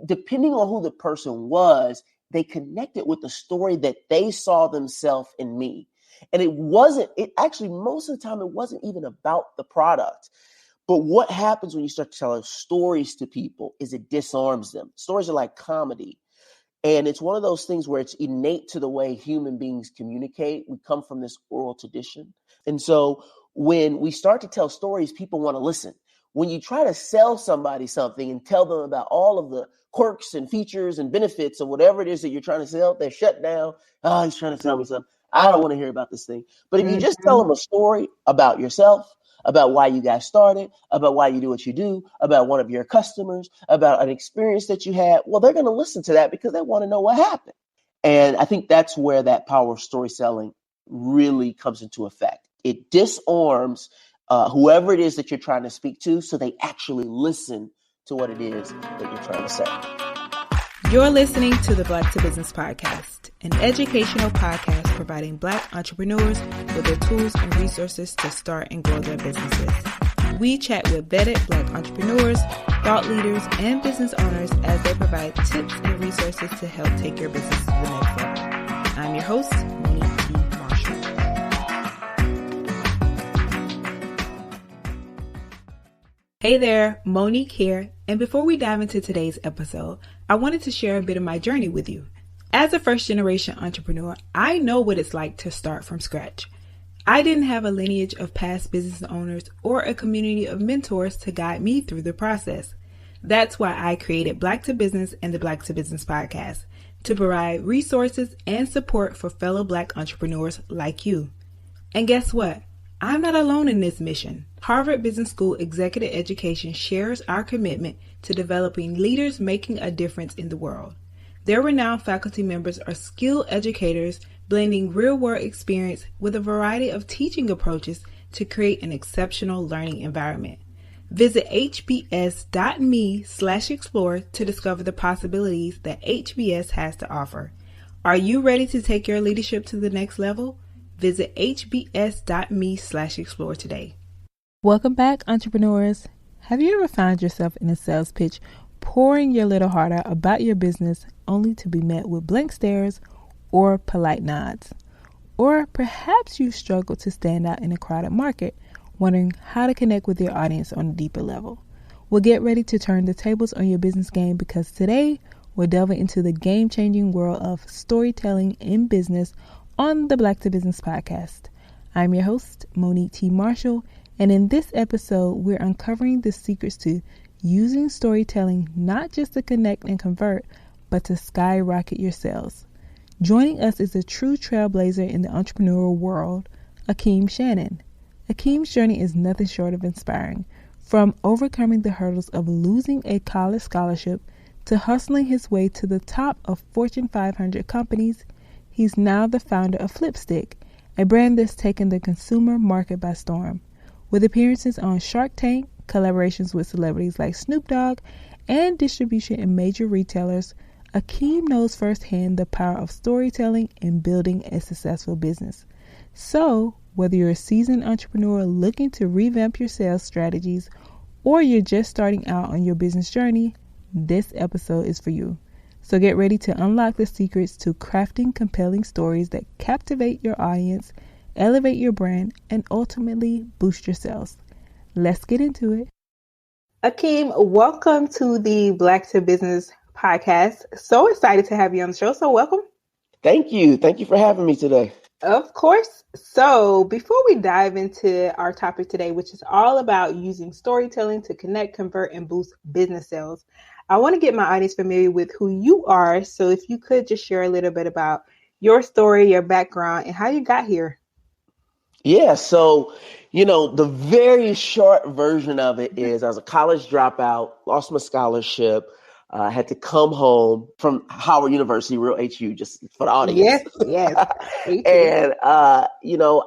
depending on who the person was, they connected with the story that they saw themselves in me. And it actually, most of the time, it wasn't even about the product. But what happens when you start telling stories to people is it disarms them. Stories are like comedy. And it's one of those things where it's innate to the way human beings communicate. We come from this oral tradition. And so when we start to tell stories, people want to listen. When you try to sell somebody something and tell them about all of the quirks and features and benefits of whatever it is that you're trying to sell, they're shut down. Oh, he's trying to sell me something. I don't want to hear about this thing. But if you just tell them a story about yourself, about why you got started, about why you do what you do, about one of your customers, about an experience that you had, well, they're going to listen to that because they want to know what happened. And I think that's where that power of story selling really comes into effect. It disarms whoever it is that you're trying to speak to, so they actually listen to what it is that you're trying to say. You're listening to the Black to Business Podcast, an educational podcast providing Black entrepreneurs with the tools and resources to start and grow their businesses. We chat with vetted Black entrepreneurs, thought leaders, and business owners as they provide tips and resources to help take your business to the next level. I'm your host, Monique T. Marshall. Hey there, Monique here, and before we dive into today's episode, I wanted to share a bit of my journey with you. As a first-generation entrepreneur, I know what it's like to start from scratch. I didn't have a lineage of past business owners or a community of mentors to guide me through the process. That's why I created Black to Business and the Black to Business Podcast, to provide resources and support for fellow Black entrepreneurs like you. And guess what? I'm not alone in this mission. Harvard Business School Executive Education shares our commitment to developing leaders making a difference in the world. Their renowned faculty members are skilled educators blending real-world experience with a variety of teaching approaches to create an exceptional learning environment. Visit hbs.me/explore to discover the possibilities that HBS has to offer. Are you ready to take your leadership to the next level? Visit hbs.me/explore today. Welcome back, entrepreneurs. Have you ever found yourself in a sales pitch pouring your little heart out about your business only to be met with blank stares or polite nods? Or perhaps you struggle to stand out in a crowded market, wondering how to connect with your audience on a deeper level. Well, get ready to turn the tables on your business game, because today we're delving into the game-changing world of storytelling in business on the Black to Business Podcast. I'm your host, Monique T. Marshall, and in this episode, we're uncovering the secrets to using storytelling not just to connect and convert, but to skyrocket your sales. Joining us is a true trailblazer in the entrepreneurial world, Akeem Shannon. Akeem's journey is nothing short of inspiring. From overcoming the hurdles of losing a college scholarship to hustling his way to the top of Fortune 500 companies, he's now the founder of Flipstick, a brand that's taken the consumer market by storm. With appearances on Shark Tank, collaborations with celebrities like Snoop Dogg, and distribution in major retailers, Akeem knows firsthand the power of storytelling in building a successful business. So, whether you're a seasoned entrepreneur looking to revamp your sales strategies, or you're just starting out on your business journey, this episode is for you. So get ready to unlock the secrets to crafting compelling stories that captivate your audience, elevate your brand, and ultimately boost your sales. Let's get into it. Akeem, welcome to the Black to Business Podcast. So excited to have you on the show. So welcome. Thank you. Thank you for having me today. Of course. So before we dive into our topic today, which is all about using storytelling to connect, convert, and boost business sales, I want to get my audience familiar with who you are. So if you could just share a little bit about your story, your background, and how you got here. Yeah. So, the very short version of it is I was a college dropout, lost my scholarship, had to come home from Howard University, real HU, just for the audience. Yes. And, I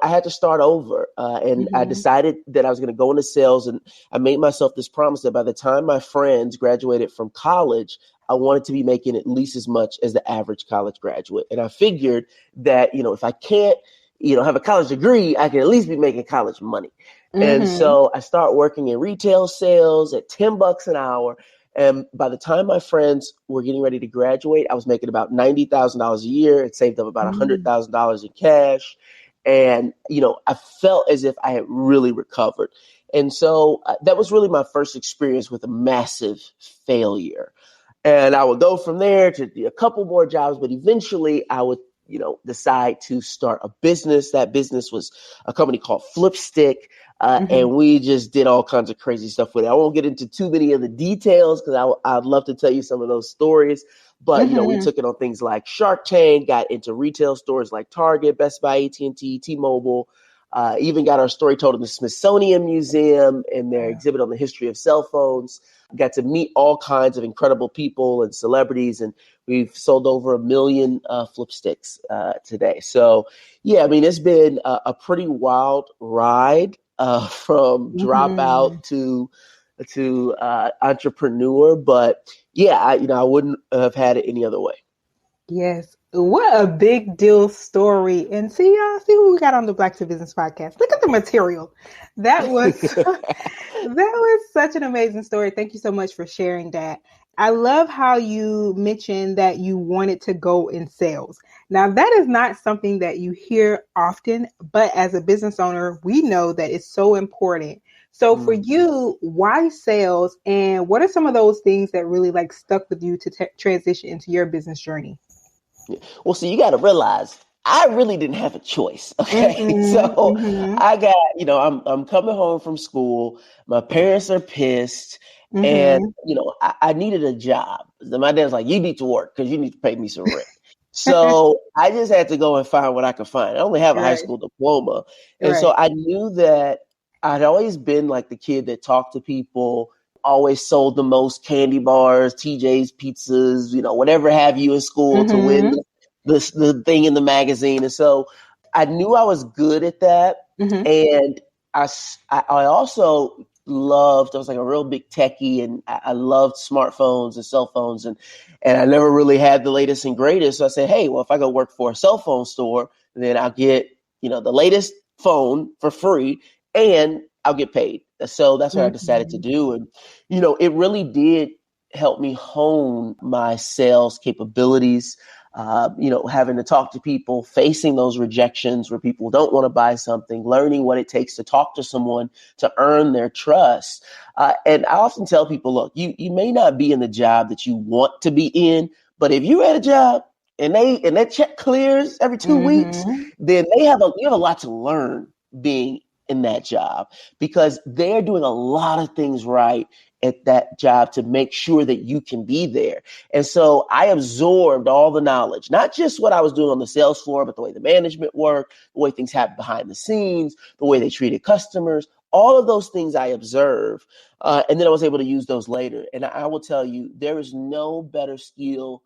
had to start over. And I decided that I was going to go into sales. And I made myself this promise that by the time my friends graduated from college, I wanted to be making at least as much as the average college graduate. And I figured that, if I can't, have a college degree, I can at least be making college money. And so I start working in retail sales at $10 an hour. And by the time my friends were getting ready to graduate, I was making about $90,000 a year. It saved up about $100,000 in cash. And, I felt as if I had really recovered. And so that was really my first experience with a massive failure. And I would go from there to a couple more jobs, but eventually I would, decide to start a business. That business was a company called Flipstick. And we just did all kinds of crazy stuff with it. I won't get into too many of the details because I'd love to tell you some of those stories. But, we took it on things like Shark Tank, got into retail stores like Target, Best Buy, AT&T, T-Mobile, even got our story told in the Smithsonian Museum in their exhibit on the history of cell phones. Got to meet all kinds of incredible people and celebrities, and we've sold over 1 million Flipsticks today. So, yeah, I mean, it's been a pretty wild ride from dropout to entrepreneur. But yeah, I wouldn't have had it any other way. Yes. What a big deal story. And see, y'all, see who we got on the Black to Business podcast. Look at the material. That was such an amazing story. Thank you so much for sharing that. I love how you mentioned that you wanted to go in sales. Now, that is not something that you hear often, but as a business owner, we know that it's so important. So for you, why sales, and what are some of those things that really stuck with you to transition into your business journey? Well, so you got to realize I really didn't have a choice. Okay. I got, I'm coming home from school. My parents are pissed. And, I needed a job. My dad's like, you need to work because you need to pay me some rent. So I just had to go and find what I could find. I only have a high school diploma. And so I knew that I'd always been like the kid that talked to people, always sold the most candy bars, TJ's pizzas, whatever have you in school to win the thing in the magazine. And so I knew I was good at that. And I also I was like a real big techie, and I loved smartphones and cell phones, and I never really had the latest and greatest. So I said, hey, well, if I go work for a cell phone store, then I'll get, the latest phone for free and I'll get paid. So that's what I decided to do. And, it really did help me hone my sales capabilities. Having to talk to people, facing those rejections where people don't want to buy something, learning what it takes to talk to someone to earn their trust. And I often tell people, look, you may not be in the job that you want to be in, but if you're at a job and that check clears every 2 weeks, then you have a lot to learn being in that job, because they're doing a lot of things right at that job to make sure that you can be there. And so I absorbed all the knowledge, not just what I was doing on the sales floor, but the way the management worked, the way things happened behind the scenes, the way they treated customers, all of those things I observed. And then I was able to use those later. And I will tell you, there is no better skill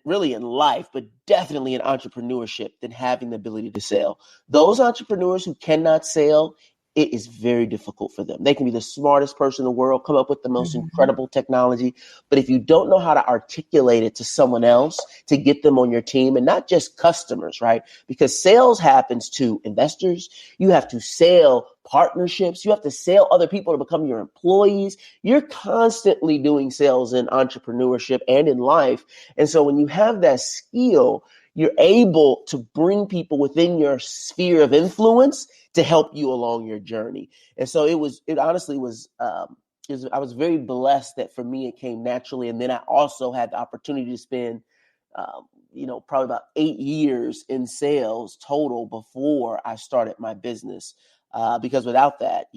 really in life, but definitely in entrepreneurship, than having the ability to sell. Those entrepreneurs who cannot sell, it is very difficult for them. They can be the smartest person in the world, come up with the most incredible technology, but if you don't know how to articulate it to someone else to get them on your team, and not just customers, right? Because sales happens to investors. You have to sell partnerships. You have to sell other people to become your employees. You're constantly doing sales in entrepreneurship and in life. And so when you have that skill, you're able to bring people within your sphere of influence to help you along your journey. And so it honestly was, I was very blessed that for me, it came naturally. And then I also had the opportunity to spend, probably about 8 years in sales total before I started my business. Because without that,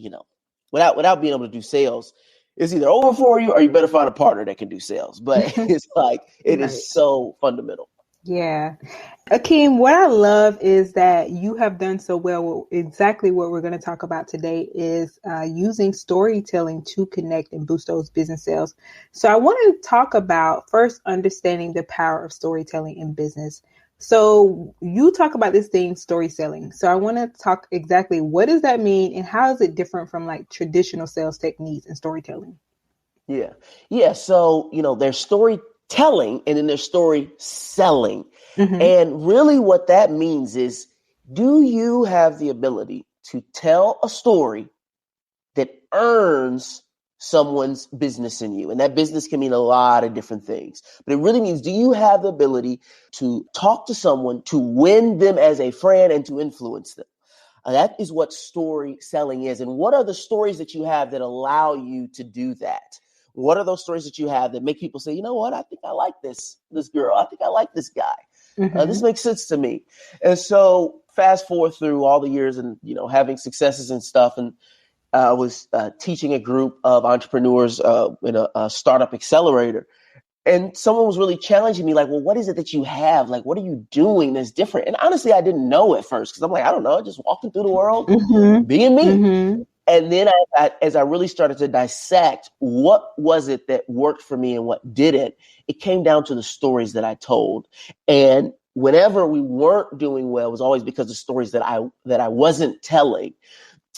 without being able to do sales, it's either over for you or you better find a partner that can do sales. But it's like, it is so fundamental. Yeah. Akeem, what I love is that you have done so well. Exactly what we're going to talk about today is using storytelling to connect and boost those business sales. So I want to talk about first understanding the power of storytelling in business. So you talk about this thing, story selling. So I want to talk exactly what does that mean and how is it different from traditional sales techniques and storytelling? Yeah. Yeah. So, there's storytelling and then there's story selling. And really what that means is, do you have the ability to tell a story that earns someone's business in you. And that business can mean a lot of different things. But it really means, do you have the ability to talk to someone, to win them as a friend and to influence them? That is what story selling is. And what are the stories that you have that allow you to do that? What are those stories that you have that make people say, you know what, I think I like this girl. I think I like this guy. This makes sense to me. And so fast forward through all the years and, having successes and stuff. And I was teaching a group of entrepreneurs in a startup accelerator. And someone was really challenging me, like, well, what is it that you have? Like, what are you doing that's different? And honestly, I didn't know at first because I'm like, I don't know, just walking through the world, being me. And then as I really started to dissect what was it that worked for me and what didn't, it came down to the stories that I told. And whenever we weren't doing well, it was always because of stories that I wasn't telling.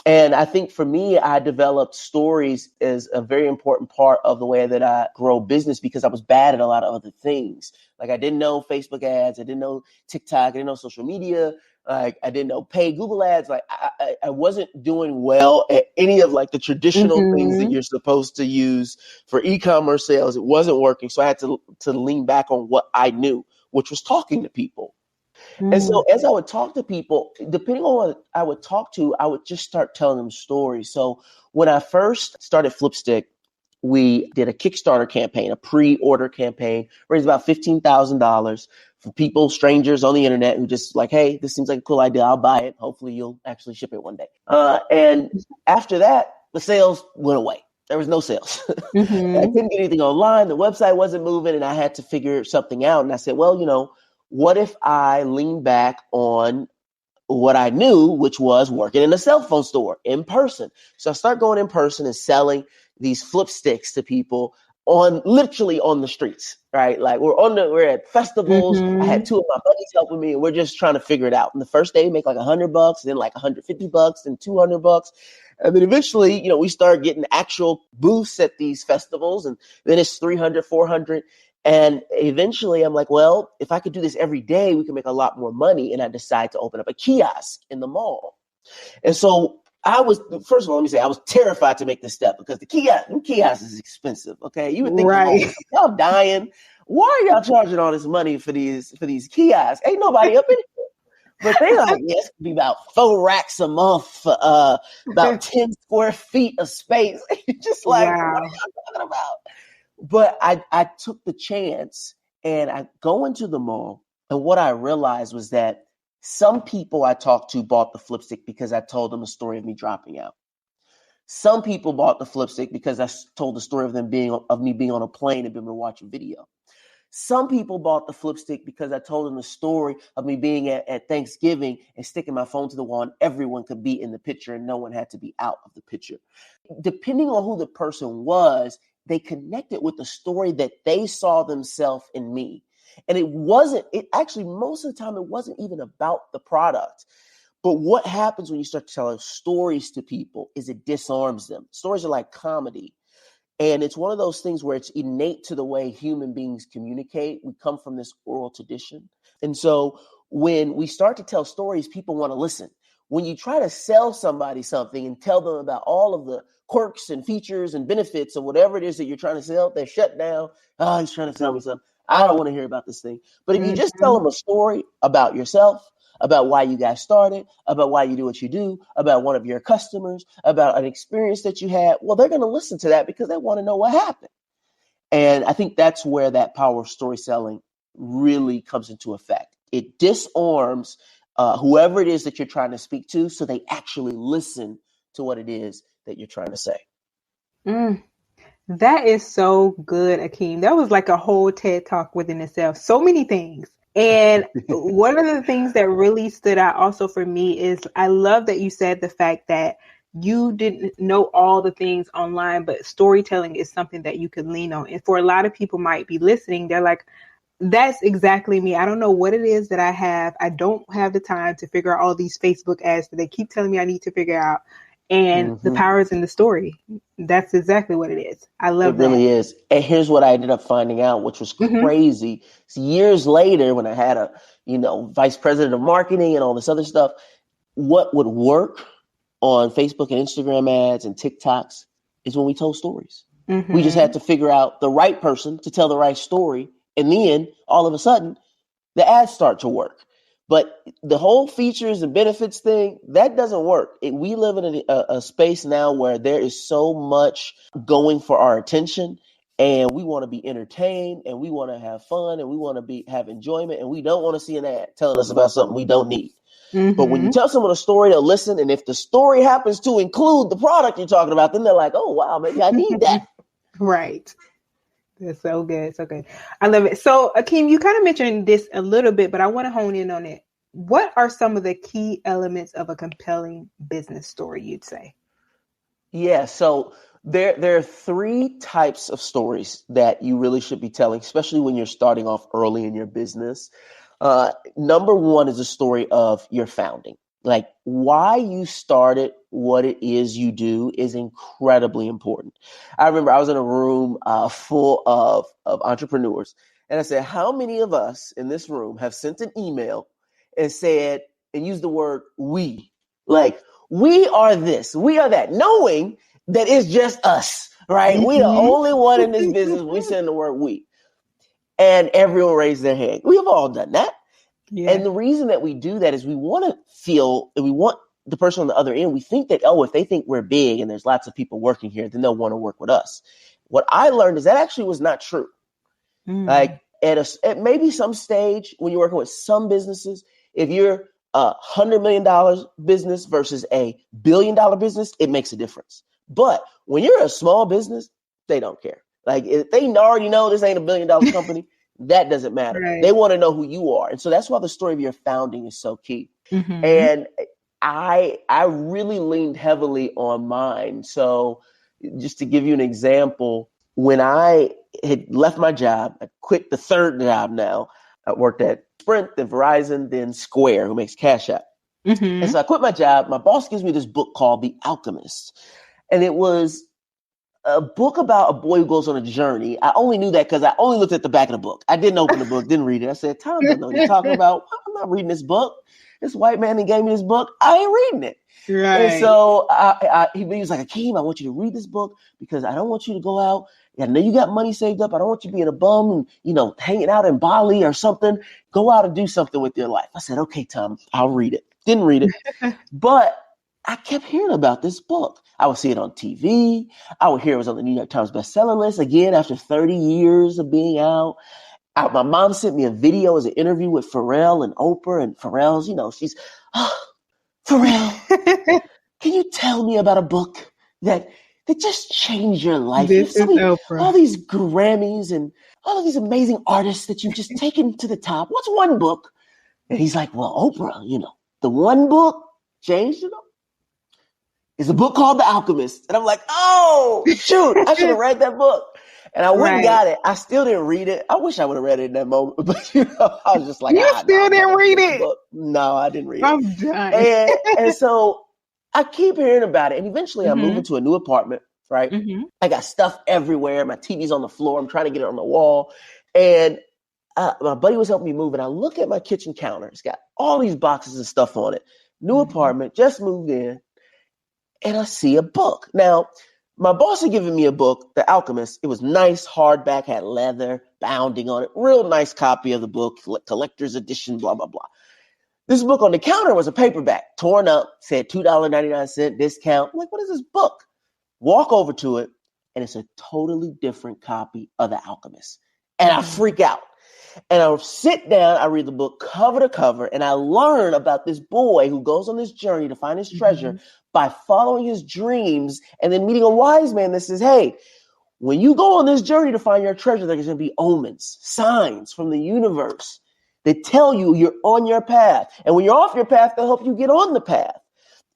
And I think for me, I developed stories as a very important part of the way that I grow business because I was bad at a lot of other things. Like I didn't know Facebook ads. I didn't know TikTok. I didn't know social media. Like I didn't know paid Google ads. Like I wasn't doing well at any of like the traditional things that you're supposed to use for e-commerce sales. It wasn't working. So I had to lean back on what I knew, which was talking to people. And so as I would talk to people, depending on what I would talk to, I would just start telling them stories. So when I first started Flipstick, we did a Kickstarter campaign, a pre-order campaign, raised about $15,000 for people, strangers on the internet who just like, hey, this seems like a cool idea. I'll buy it. Hopefully you'll actually ship it one day. And after that, the sales went away. There was no sales. I couldn't get anything online. The website wasn't moving and I had to figure something out. And I said, well, what if I lean back on what I knew, which was working in a cell phone store in person? So I start going in person and selling these flip sticks to people literally on the streets, right? Like we're at festivals. I had two of my buddies helping me and we're just trying to figure it out. And the first day we make like $100, then like $150, then $200. And then eventually, we start getting actual booths at these festivals and then it's 300, 400. And eventually I'm like, well, if I could do this every day, we can make a lot more money. And I decided to open up a kiosk in the mall. And so first of all, let me say, I was terrified to make this step because the kiosk is expensive. Okay. You would think, y'all dying. Why are y'all charging all this money for these kiosks? Ain't nobody up in here. But they like, yes, it'd be about 4 racks a month for about 10 square feet of space. Just like, what are y'all talking about? But I took the chance and I go into the mall. And what I realized was that some people I talked to bought the Flipstick because I told them a story of me dropping out. Some people bought the Flipstick because I told the story of me being on a plane and being able to watch a video. Some people bought the Flipstick because I told them the story of me being at Thanksgiving and sticking my phone to the wall and everyone could be in the picture and no one had to be out of the picture. Depending on who the person was, they connected with the story that they saw themselves in me. And most of the time, it wasn't even about the product. But what happens when you start telling stories to people is it disarms them. Stories are like comedy. And it's one of those things where it's innate to the way human beings communicate. We come from this oral tradition. And so when we start to tell stories, people want to listen. When you try to sell somebody something and tell them about all of the quirks and features and benefits of whatever it is that you're trying to sell, they're shut down. Oh, he's trying to sell me something. I don't want to hear about this thing. But if you just tell them a story about yourself, about why you guys started, about why you do what you do, about one of your customers, about an experience that you had, well, they're going to listen to that because they want to know what happened. And I think that's where that power of story selling really comes into effect. It disarms whoever it is that you're trying to speak to so they actually listen to what it is that you're trying to say. That is so good, Akeem. That was like a whole TED Talk within itself. So many things. And one of the things that really stood out also for me is I love that you said the fact that you didn't know all the things online, but storytelling is something that you could lean on. And for a lot of people might be listening, they're like, that's exactly me. I don't know what it is that I have. I don't have the time to figure out all these Facebook ads that they keep telling me I need to figure out. And the power is in the story. That's exactly what it is. I love that. It really is. And here's what I ended up finding out, which was crazy. So years later, when I had a, vice president of marketing and all this other stuff, what would work on Facebook and Instagram ads and TikToks is when we told stories. Mm-hmm. We just had to figure out the right person to tell the right story. And then all of a sudden, the ads start to work. But the whole features and benefits thing, that doesn't work. We live in a space now where there is so much going for our attention, and we want to be entertained, and we want to have fun, and we want to have enjoyment, and we don't want to see an ad telling us about something we don't need. Mm-hmm. But when you tell someone a story, they'll listen, and if the story happens to include the product you're talking about, then they're like, oh, wow, maybe I need that. Right. That's so good. So good. I love it. So, Akeem, you kind of mentioned this a little bit, but I want to hone in on it. What are some of the key elements of a compelling business story, you'd say? Yeah, so there are three types of stories that you really should be telling, especially when you're starting off early in your business. Number one is a story of your founding. Like why you started what it is you do is incredibly important. I remember I was in a room full of entrepreneurs, and I said, how many of us in this room have sent an email and said, and used the word we? Like, we are this, we are that, knowing that it's just us, right? Mm-hmm. We the only one in this business. We send the word we. And everyone raised their hand. We have all done that. Yeah. And the reason that we do that is we want to feel, and we want the person on the other end, we think that, oh, if they think we're big and there's lots of people working here, then they'll want to work with us. What I learned is that actually was not true. Like at maybe some stage when you're working with some businesses, if you're $100 million business versus a $1 billion business, it makes a difference. But when you're a small business, they don't care. Like if they already know this ain't $1 billion company, that doesn't matter. Right. They want to know who you are. And so that's why the story of your founding is so key. Mm-hmm. And I really leaned heavily on mine. So just to give you an example, when I had left my job, I quit the third job now. I worked at Sprint, then Verizon, then Square, who makes Cash App. Mm-hmm. And so I quit my job. My boss gives me this book called The Alchemist. And it was a book about a boy who goes on a journey. I only knew that because I only looked at the back of the book. I didn't open the book, didn't read it. I said, Tom doesn't know what he's talking about. I'm not reading this book. This white man that gave me this book, I ain't reading it. Right. And so he was like, Akeem, I want you to read this book because I don't want you to go out. I know you got money saved up. I don't want you being a bum and, hanging out in Bali or something. Go out and do something with your life. I said, okay, Tom, I'll read it. Didn't read it. But I kept hearing about this book. I would see it on TV. I would hear it was on the New York Times bestseller list again after 30 years of being out. My mom sent me a video as an interview with Pharrell and Oprah, and Pharrell's, she's, Pharrell, can you tell me about a book that just changed your life? This is Oprah. All these Grammys and all of these amazing artists that you've just taken to the top. What's one book? And he's like, well, Oprah, the one book changed it all. It's a book called The Alchemist. And I'm like, oh, shoot, I should have read that book. And I went and got it. I still didn't read it. I wish I would have read it in that moment. But, I was just like, you still didn't read it? Book. No, I didn't read it. I'm done. And so I keep hearing about it. And eventually I move into a new apartment, right? Mm-hmm. I got stuff everywhere. My TV's on the floor. I'm trying to get it on the wall. And my buddy was helping me move. And I look at my kitchen counter. It's got all these boxes of stuff on it. New apartment, just moved in. And I see a book. Now, my boss had given me a book, The Alchemist. It was nice, hardback, had leather, bounding on it. Real nice copy of the book, collector's edition, blah, blah, blah. This book on the counter was a paperback, torn up, said $2.99 discount. I'm like, what is this book? Walk over to it, and it's a totally different copy of The Alchemist. And I freak out. And I'll sit down, I read the book cover to cover, and I learn about this boy who goes on this journey to find his treasure by following his dreams and then meeting a wise man that says, hey, when you go on this journey to find your treasure, there's going to be omens, signs from the universe that tell you you're on your path. And when you're off your path, they'll help you get on the path.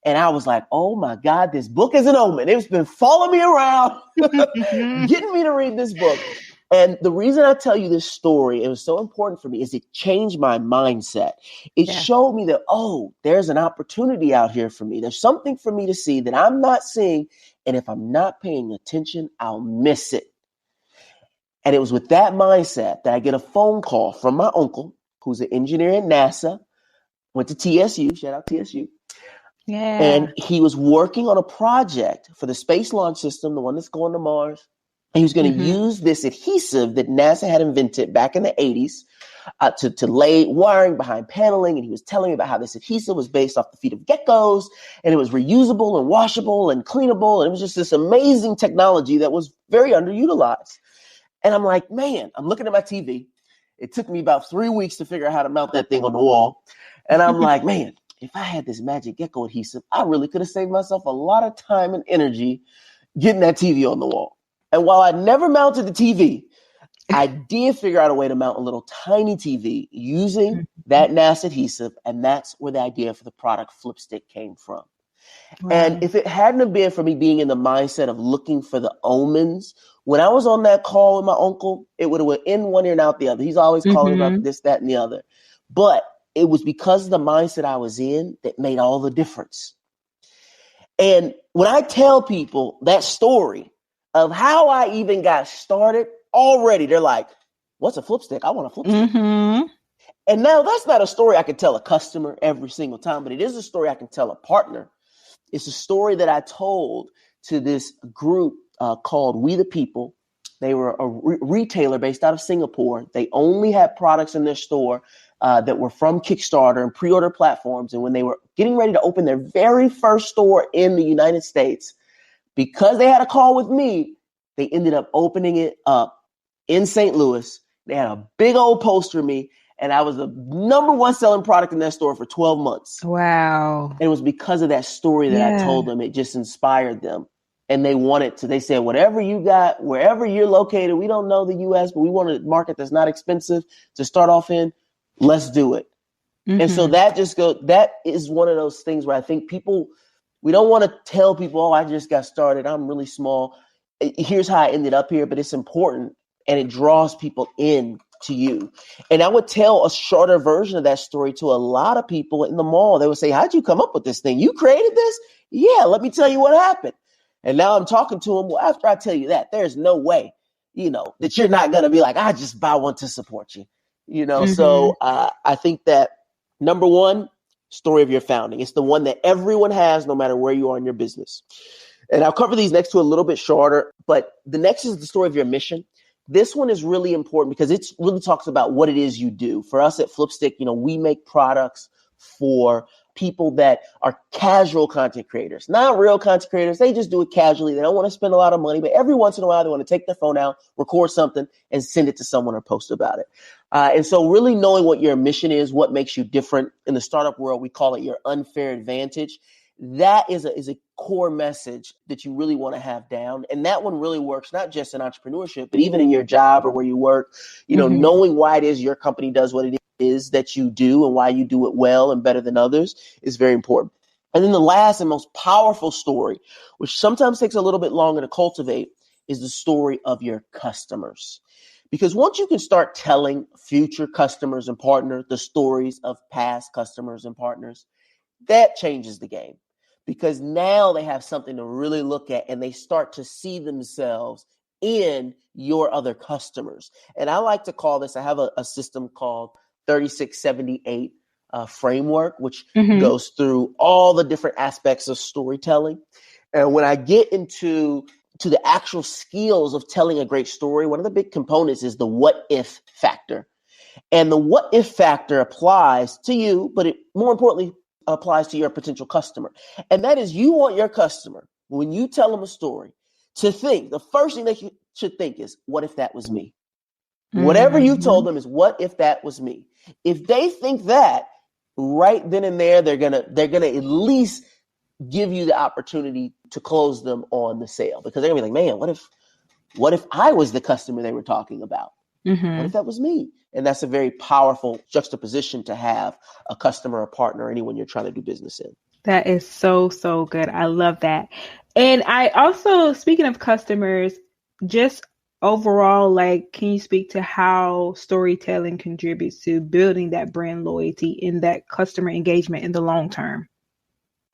And I was like, oh my God, this book is an omen. It's been following me around, getting me to read this book. And the reason I tell you this story, it was so important for me, is it changed my mindset. It showed me that, oh, there's an opportunity out here for me. There's something for me to see that I'm not seeing. And if I'm not paying attention, I'll miss it. And it was with that mindset that I get a phone call from my uncle, who's an engineer at NASA, went to TSU, shout out TSU. Yeah. And he was working on a project for the space launch system, the one that's going to Mars. And he was going to use this adhesive that NASA had invented back in the 80s to lay wiring behind paneling. And he was telling me about how this adhesive was based off the feet of geckos, and it was reusable and washable and cleanable. And it was just this amazing technology that was very underutilized. And I'm like, man, I'm looking at my TV. It took me about 3 weeks to figure out how to mount that thing on the wall. And I'm like, man, if I had this magic gecko adhesive, I really could have saved myself a lot of time and energy getting that TV on the wall. And while I never mounted the TV, I did figure out a way to mount a little tiny TV using that NASA adhesive. And that's where the idea for the product Flipstick came from. Wow. And if it hadn't have been for me being in the mindset of looking for the omens, when I was on that call with my uncle, it would have went in one ear and out the other. He's always calling about this, that, and the other. But it was because of the mindset I was in that made all the difference. And when I tell people that story of how I even got started, already they're like, what's a Flipstick? I want a Flipstick. And now that's not a story I can tell a customer every single time, but it is a story I can tell a partner. It's a story that I told to this group called We the People. They were a retailer based out of Singapore. They only had products in their store that were from Kickstarter and pre-order platforms. And when they were getting ready to open their very first store in the United States, because they had a call with me, they ended up opening it up in St. Louis. They had a big old poster of me, and I was the number one selling product in that store for 12 months. Wow. And it was because of that story that I told them. It just inspired them. And they wanted to, they said, whatever you got, wherever you're located, we don't know the US, but we want a market that's not expensive to start off in. Let's do it. And so that is one of those things where I think people, we don't want to tell people, oh, I just got started, I'm really small. Here's how I ended up here, but it's important and it draws people in to you. And I would tell a shorter version of that story to a lot of people in the mall. They would say, how'd you come up with this thing? You created this? Yeah, let me tell you what happened. And now I'm talking to them. Well, after I tell you that, there's no way, that you're not going to be like, I just buy one to support you, So I think that number one, story of your founding. It's the one that everyone has, no matter where you are in your business. And I'll cover these next two a little bit shorter, but the next is the story of your mission. This one is really important because it really talks about what it is you do. For us at Flipstick, we make products for people that are casual content creators, not real content creators. They just do it casually. They don't want to spend a lot of money, but every once in a while they want to take their phone out, record something, and send it to someone or post about it. And so really knowing what your mission is, what makes you different. In the startup world, we call it your unfair advantage. That is a core message that you really want to have down. And that one really works, not just in entrepreneurship, but even in your job or where you work, knowing why it is your company does what it is that you do and why you do it well and better than others is very important. And then the last and most powerful story, which sometimes takes a little bit longer to cultivate, is the story of your customers. Because once you can start telling future customers and partners the stories of past customers and partners, that changes the game. Because now they have something to really look at and they start to see themselves in your other customers. And I like to call this, I have a system called 3678 framework, which goes through all the different aspects of storytelling. And when I get into the actual skills of telling a great story, one of the big components is the what if factor. And the what if factor applies to you, but it more importantly applies to your potential customer. And that is, you want your customer, when you tell them a story, to think, the first thing they should think is, what if that was me? Whatever you told them is, what if that was me? If they think that, right then and there, they're gonna at least give you the opportunity to close them on the sale, because they're gonna be like, man, what if I was the customer they were talking about? What if that was me? And that's a very powerful juxtaposition to have a customer, a partner, anyone you're trying to do business in. That is so, so good. I love that. And I also, speaking of customers, just overall, can you speak to how storytelling contributes to building that brand loyalty and that customer engagement in the long term?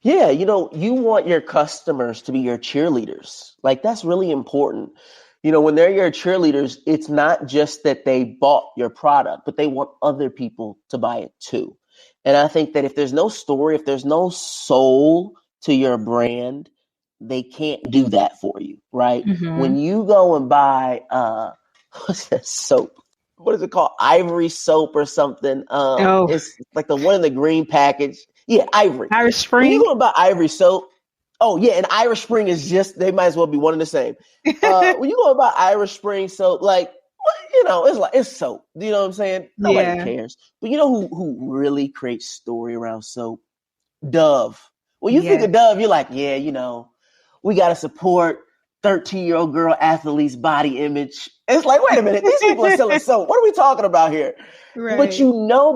Yeah, you want your customers to be your cheerleaders. That's really important. When they're your cheerleaders, it's not just that they bought your product, but they want other people to buy it too. And I think that if there's no story, if there's no soul to your brand, they can't do that for you, right? When you go and buy what's that soap? What is it called? Ivory soap or something. It's like the one in the green package. Yeah, Ivory. Irish When you Spring. go and buy Ivory soap, oh yeah, and Irish Spring is just, they might as well be one and the same. When you go and buy Irish Spring soap, like, it's like, it's soap. You know what I'm saying? Nobody cares. But you know who really creates story around soap? Dove. When you think of Dove, you're like, yeah, we got to support 13-year-old girl athlete's body image. And it's like, wait a minute, these people are selling soap. What are we talking about here? Right. But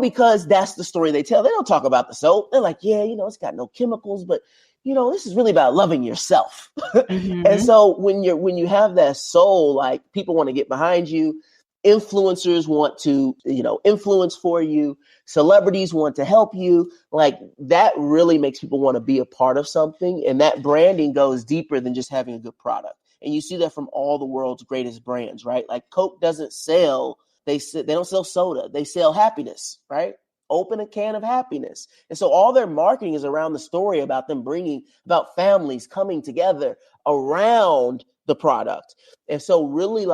because that's the story they tell. They don't talk about the soap. They're like, yeah, it's got no chemicals, but this is really about loving yourself. And so when you have that soul, like, people want to get behind you. Influencers want to, influence for you. Celebrities want to help you. Like, that really makes people want to be a part of something. And that branding goes deeper than just having a good product. And you see that from all the world's greatest brands, right? Like, Coke doesn't sell, they don't sell soda. They sell happiness, right? Open a can of happiness. And so all their marketing is around the story about them about families coming together around the product. And so really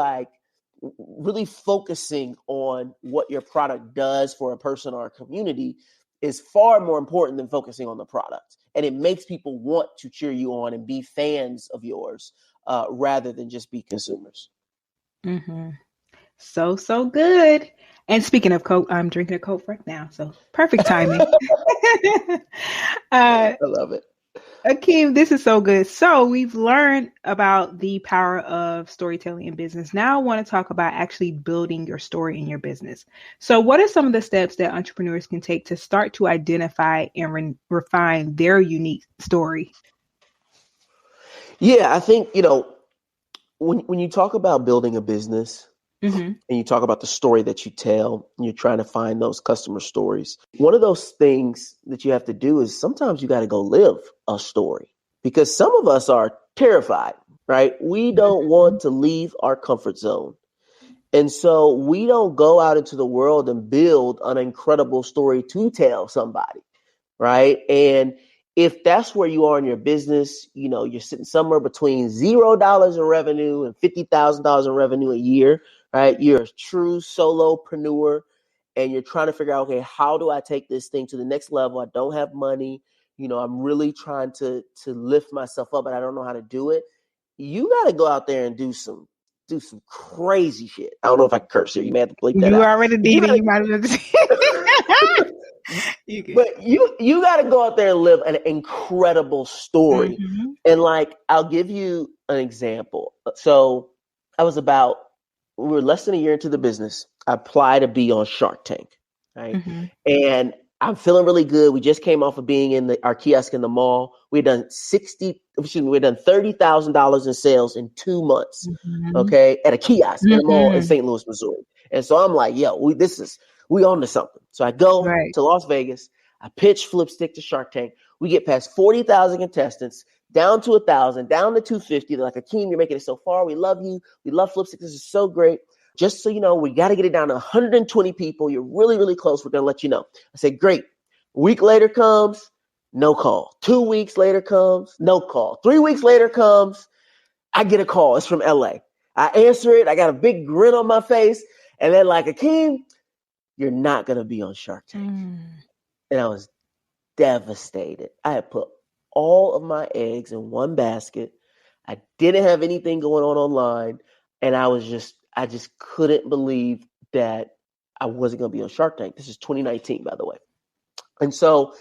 focusing on what your product does for a person or a community is far more important than focusing on the product. And it makes people want to cheer you on and be fans of yours rather than just be consumers. So good. And speaking of Coke, I'm drinking a Coke right now. So perfect timing. I love it. Akeem, this is so good. So we've learned about the power of storytelling in business. Now I want to talk about actually building your story in your business. So what are some of the steps that entrepreneurs can take to start to identify and refine their unique story? Yeah, I think, when you talk about building a business, and you talk about the story that you tell, and you're trying to find those customer stories, one of those things that you have to do is sometimes you got to go live a story, because some of us are terrified, right? We don't want to leave our comfort zone. And so we don't go out into the world and build an incredible story to tell somebody, right? And if that's where you are in your business, you're sitting somewhere between $0 in revenue and $50,000 in revenue a year, right? You're a true solopreneur and you're trying to figure out, okay, how do I take this thing to the next level? I don't have money. I'm really trying to lift myself up, but I don't know how to do it. You got to go out there and do some crazy shit. I don't know if I can curse here. You may have to bleep that out. You already did it. You might have. But you got to go out there and live an incredible story. And I'll give you an example. So we were less than a year into the business. I applied to be on Shark Tank, right? And I'm feeling really good. We just came off of being in our kiosk in the mall. We had done $30,000 in sales in 2 months, okay, at a kiosk in the mall in St. Louis, Missouri. And so I'm like, yo, we on to something. So I go to Las Vegas. I pitch Flipstick to Shark Tank. We get past 40,000 contestants, down to 1,000, down to 250. They're like, Akeem, you're making it so far. We love you. We love Flipstick. This is so great. Just so you know, we got to get it down to 120 people. You're really, really close. We're going to let you know. I said, great. A week later comes, no call. 2 weeks later comes, no call. 3 weeks later comes, I get a call. It's from LA. I answer it. I got a big grin on my face. And they're like, Akeem, you're not going to be on Shark Tank. And I was devastated. I had put all of my eggs in one basket. I didn't have anything going on online. And I just couldn't believe that I wasn't going to be on Shark Tank. This is 2019, by the way. And so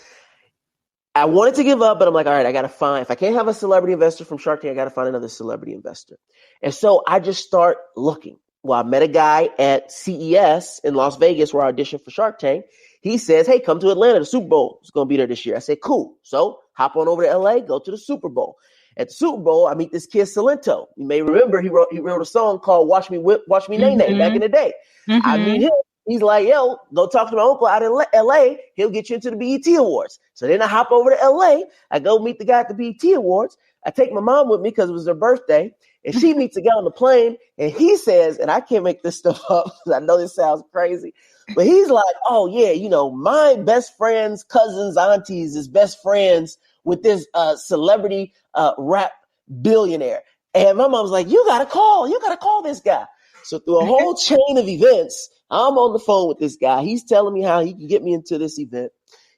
I wanted to give up, but I'm like, all right, I got to find, if I can't have a celebrity investor from Shark Tank, I got to find another celebrity investor. And so I just start looking. Well, I met a guy at CES in Las Vegas where I auditioned for Shark Tank. He says, hey, come to Atlanta. The Super Bowl is going to be there this year. I said, cool. So hop on over to LA, go to the Super Bowl. At the Super Bowl, I meet this kid, Salento. You may remember he wrote a song called Watch Me Whip, Watch Me Nay Nay back in the day. I meet him. He's like, yo, go talk to my uncle out in LA. He'll get you into the BET Awards. So then I hop over to LA. I go meet the guy at the BET Awards. I take my mom with me because it was her birthday. And she meets a guy on the plane, and he says, and I can't make this stuff up because I know this sounds crazy, but he's like, oh, yeah, you know, my best friends, cousins, aunties is best friends with this celebrity rap billionaire. And my mom's like, you got to call this guy. So through a whole chain of events, I'm on the phone with this guy. He's telling me how he can get me into this event.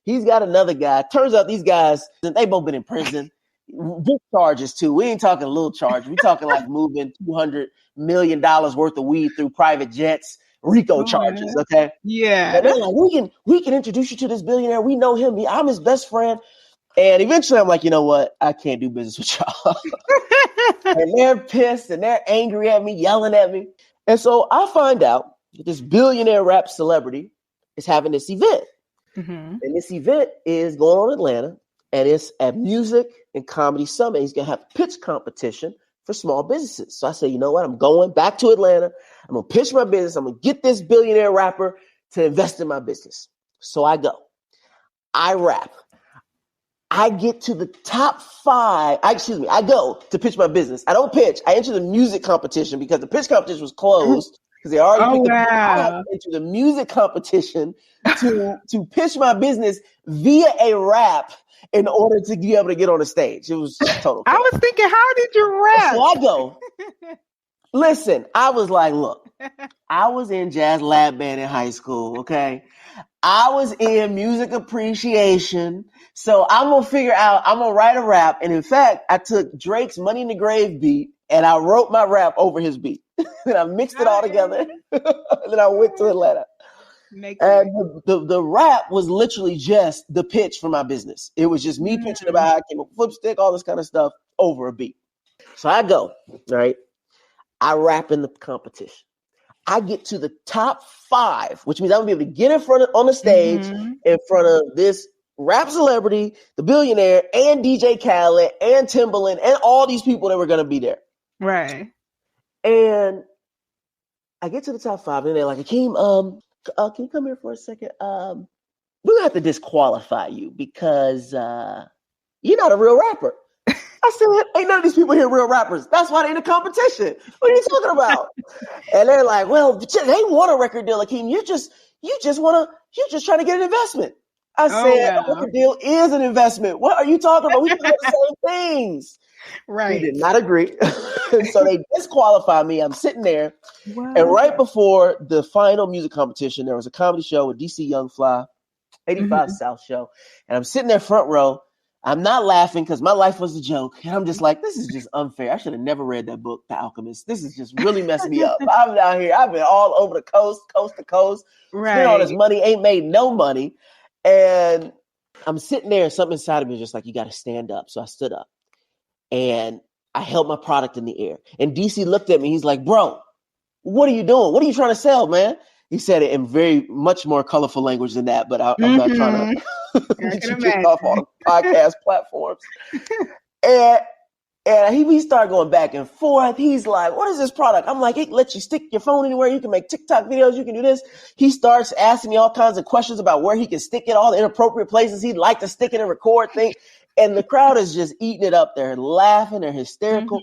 He's got another guy. Turns out these guys, they both been in prison. Big charges too. We ain't talking little charges. We talking like moving $200 million worth of weed through private jets, RICO charges. Okay. Yeah. And they're like, we can introduce you to this billionaire. We know him. I'm his best friend. And eventually I'm like, you know what? I can't do business with y'all. And they're pissed and they're angry at me, yelling at me. And so I find out that this billionaire rap celebrity is having this event. Mm-hmm. And this event is going on in Atlanta, and it's a music and comedy summit. He's going to have a pitch competition for small businesses. So I say, you know what? I'm going back to Atlanta. I'm going to pitch my business. I'm going to get this billionaire rapper to invest in my business. So I go. I rap. I get to the top 5. I go to pitch my business. I don't pitch. I enter the music competition because the pitch competition was closed because they already picked I have to enter the music competition to pitch my business via a rap in order to be able to get on the stage. It was total chaos. I was thinking, how did you rap? So I go. Listen, I was like, look, I was in jazz lab band in high school, okay? I was in music appreciation. So I'm going to write a rap. And in fact, I took Drake's Money in the Grave beat and I wrote my rap over his beat. And I mixed it all together. And then I went to Atlanta. And the rap was literally just the pitch for my business. It was just me pitching about how I came up with Flipstick, all this kind of stuff over a beat. So I go, right? I rap in the competition. I get to the top 5, which means I'm gonna be able to get on the stage in front of this rap celebrity, the billionaire, and DJ Khaled, and Timbaland, and all these people that were gonna be there. Right. And I get to the top 5, and they're like, Akeem, can you come here for a second? We're gonna have to disqualify you because you're not a real rapper. I said, ain't none of these people here real rappers. That's why they're in a competition. What are you talking about? And they're like, well, they want a record deal, Akeem. You're just trying to get an investment. I said, a record deal is an investment. What are you talking about? We do the same things. Right. He did not agree. So they disqualified me. I'm sitting there. Wow. And right before the final music competition, there was a comedy show with DC Young Fly, 85 South show. And I'm sitting there front row. I'm not laughing because my life was a joke. And I'm just like, this is just unfair. I should have never read that book, The Alchemist. This is just really messing me up. I'm down here. I've been all over the coast to coast. Right. Spent all this money, ain't made no money. And I'm sitting there and something inside of me was just like, you got to stand up. So I stood up and I held my product in the air. And DC looked at me. He's like, bro, what are you doing? What are you trying to sell, man? He said it in very much more colorful language than that, but I'm not trying to get you kicked off all the podcast platforms. And he started going back and forth. He's like, what is this product? I'm like, it lets you stick your phone anywhere. You can make TikTok videos. You can do this. He starts asking me all kinds of questions about where he can stick it, all the inappropriate places he'd like to stick it and record things. And the crowd is just eating it up. They're laughing. They're hysterical.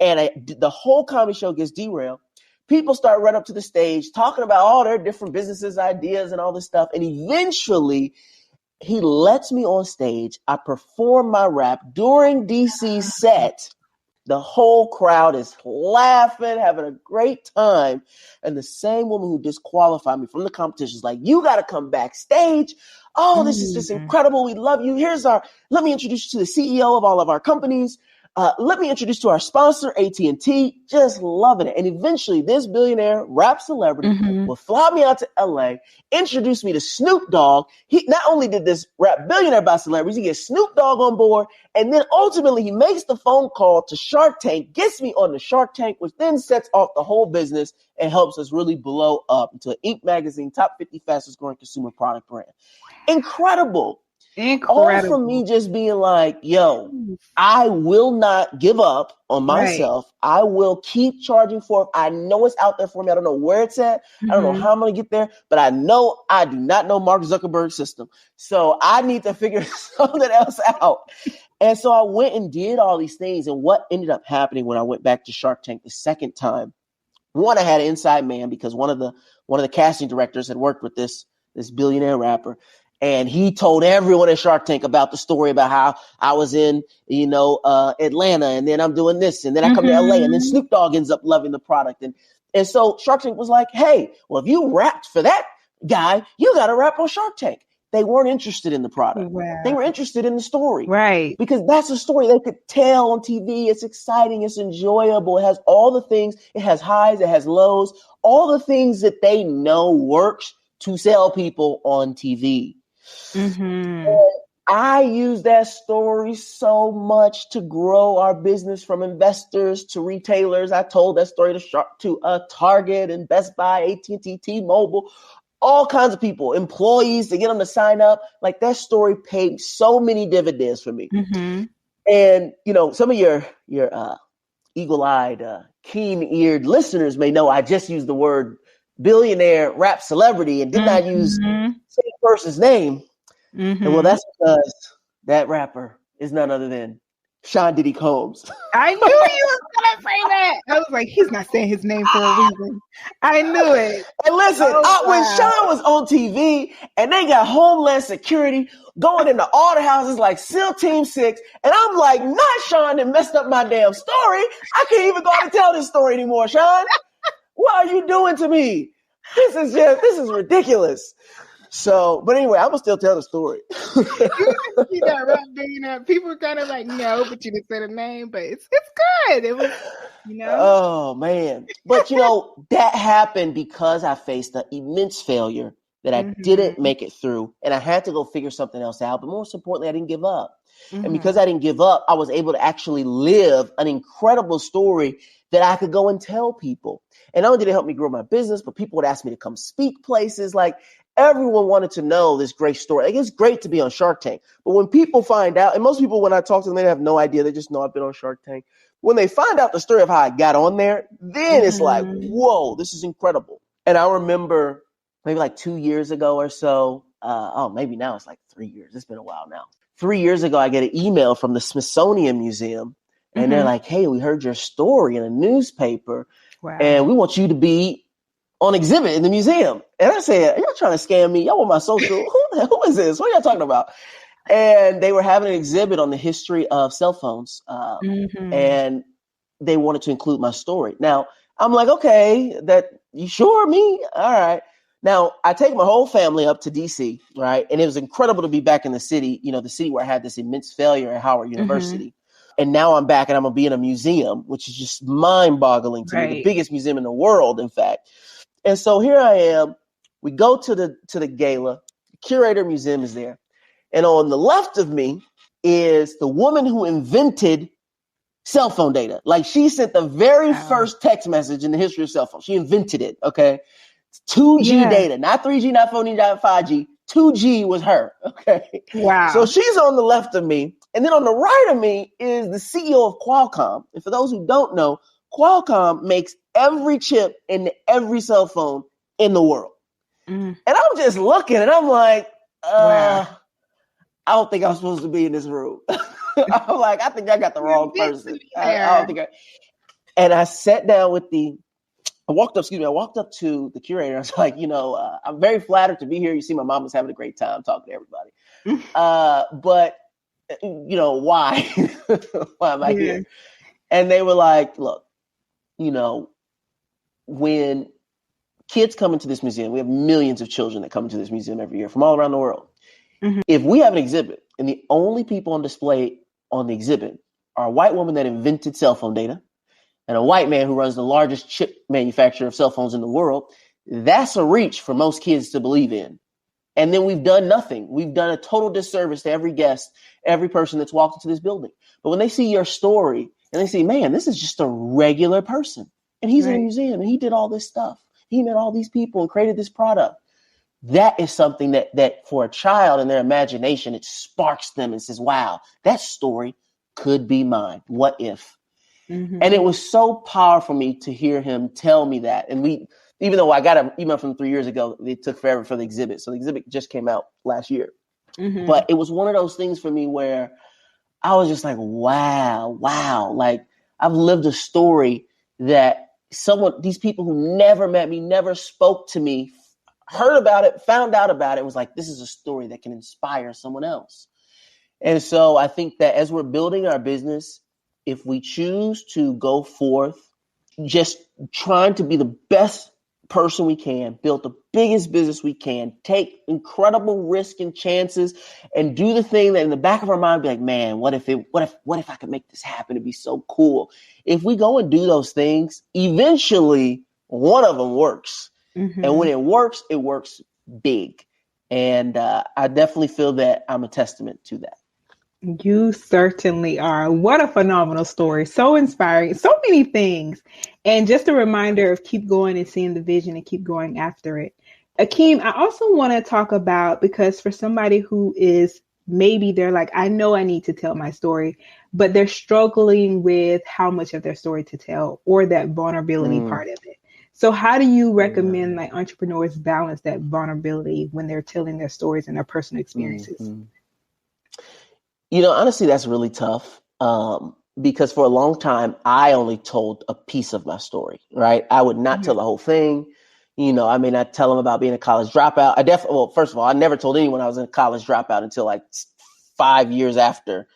And the whole comedy show gets derailed. People start running up to the stage talking about all their different businesses, ideas, and all this stuff. And eventually, he lets me on stage. I perform my rap during DC's set. The whole crowd is laughing, having a great time. And the same woman who disqualified me from the competition is like, you got to come backstage. Oh, this is just incredible. We love you. Let me introduce you to the CEO of all of our companies. Let me introduce to our sponsor, AT&T. Just loving it. And eventually this billionaire rap celebrity will fly me out to LA, introduce me to Snoop Dogg. He not only did this rap billionaire by celebrities, he gets Snoop Dogg on board. And then ultimately he makes the phone call to Shark Tank, gets me on the Shark Tank, which then sets off the whole business and helps us really blow up into an Inc. magazine, top 50 fastest growing consumer product brand. Incredible. All from Incredible. me just being like, yo, I will not give up on Right. myself. I will keep charging for it. I know it's out there for me. I don't know where it's at. I don't know how I'm going to get there, but I know I do not know Mark Zuckerberg's system. So I need to figure something else out. And so I went and did all these things. And what ended up happening when I went back to Shark Tank the second time, one, I had an inside man because one of the casting directors had worked with this billionaire rapper. And he told everyone at Shark Tank about the story about how I was in, Atlanta, and then I'm doing this, and then I come to LA, and then Snoop Dogg ends up loving the product. And so Shark Tank was like, hey, well, if you rapped for that guy, you got to rap on Shark Tank. They weren't interested in the product. Wow. They were interested in the story. Right. Because that's a story they could tell on TV. It's exciting. It's enjoyable. It has all the things. It has highs. It has lows. All the things that they know works to sell people on TV. And I use that story so much to grow our business from investors to retailers. I told that story to Target and Best Buy, AT&T, T-Mobile, all kinds of people, employees, to get them to sign up. Like, that story paid so many dividends for me. And, some of your eagle-eyed, keen-eared listeners may know I just used the word billionaire rap celebrity and did not use the same person's name. And well, that's because that rapper is none other than Sean Diddy Combs. I knew you were going to say that. I was like, he's not saying his name for a reason. I knew it. And listen, when Sean was on TV and they got Homeland Security going into all the houses like SEAL Team 6, and I'm like, not Sean that messed up my damn story. I can't even go out and tell this story anymore, Sean. What are you doing to me? This is ridiculous. So, but anyway, I'm going to still tell the story. You didn't see that rap billionaire. People were kind of like, no, but you didn't say the name, but it's good. It was, Oh, man. But, that happened because I faced an immense failure that I didn't make it through. And I had to go figure something else out. But most importantly, I didn't give up. And because I didn't give up, I was able to actually live an incredible story that I could go and tell people. And not only did it help me grow my business, but people would ask me to come speak places. Like, everyone wanted to know this great story. Like, it's great to be on Shark Tank. But when people find out, and most people, when I talk to them, they have no idea. They just know I've been on Shark Tank. When they find out the story of how I got on there, then it's like, whoa, this is incredible. And I remember maybe like 2 years ago or so. Maybe now it's like 3 years. It's been a while now. 3 years ago, I get an email from the Smithsonian Museum. And they're like, hey, we heard your story in a newspaper. Wow. And we want you to be on exhibit in the museum. And I said, y'all trying to scam me? Y'all want my social? Who is this? What are y'all talking about? And they were having an exhibit on the history of cell phones. And they wanted to include my story. Now, I'm like, okay, you sure me? All right. Now, I take my whole family up to DC, right? And it was incredible to be back in the city, the city where I had this immense failure at Howard University. And now I'm back and I'm going to be in a museum, which is just mind-boggling to me, the biggest museum in the world, in fact. And so here I am. We go to the gala. The curator museum is there. And on the left of me is the woman who invented cell phone data. Like, she sent the very first text message in the history of cell phones. She invented it. Okay. 2G data, not 3G, not 4G, not 5G. 2G was her. Okay. Wow. So she's on the left of me. And then on the right of me is the CEO of Qualcomm. And for those who don't know, Qualcomm makes every chip in every cell phone in the world. And I'm just looking and I'm like, I don't think I'm supposed to be in this room. I'm like, I think I got the wrong person. I don't think and I sat down with I walked up to the curator. I was like, I'm very flattered to be here. You see, my mom was having a great time talking to everybody. But why? Why am I here? And they were like, look, when kids come into this museum, we have millions of children that come into this museum every year from all around the world. If we have an exhibit and the only people on display on the exhibit are a white woman that invented cell phone data and a white man who runs the largest chip manufacturer of cell phones in the world, that's a reach for most kids to believe in. And then we've done nothing. We've done a total disservice to every guest, every person that's walked into this building. But when they see your story and they see, man, this is just a regular person and he's in a museum and he did all this stuff. He met all these people and created this product. that is something that for a child in their imagination, it sparks them and says, wow, that story could be mine. What if? Mm-hmm. And it was so powerful for me to hear him tell me that. And even though I got an email from 3 years ago, it took forever for the exhibit. So the exhibit just came out last year. Mm-hmm. But it was one of those things for me where I was just like, wow. Like, I've lived a story that these people who never met me, never spoke to me, heard about it, found out about it, was like, this is a story that can inspire someone else. And so I think that as we're building our business, if we choose to go forth, just trying to be the best person we can, build the biggest business we can, take incredible risk and chances, and do the thing that in the back of our mind be like, man, what if I could make this happen? It'd be so cool. If we go and do those things, eventually one of them works. Mm-hmm. And when it works big. And I definitely feel that I'm a testament to that. You certainly are. What a phenomenal story. So inspiring. So many things. And just a reminder of keep going and seeing the vision and keep going after it. Akeem, I also want to talk about, because for somebody who is maybe they're like, I know I need to tell my story, but they're struggling with how much of their story to tell or that vulnerability part of it. So how do you recommend like entrepreneurs balance that vulnerability when they're telling their stories and their personal experiences? Mm-hmm. You know, honestly, that's really tough because for a long time, I only told a piece of my story, right? I would not tell the whole thing. You know, I may not tell them about being a college dropout. First of all, I never told anyone I was a college dropout until like 5 years after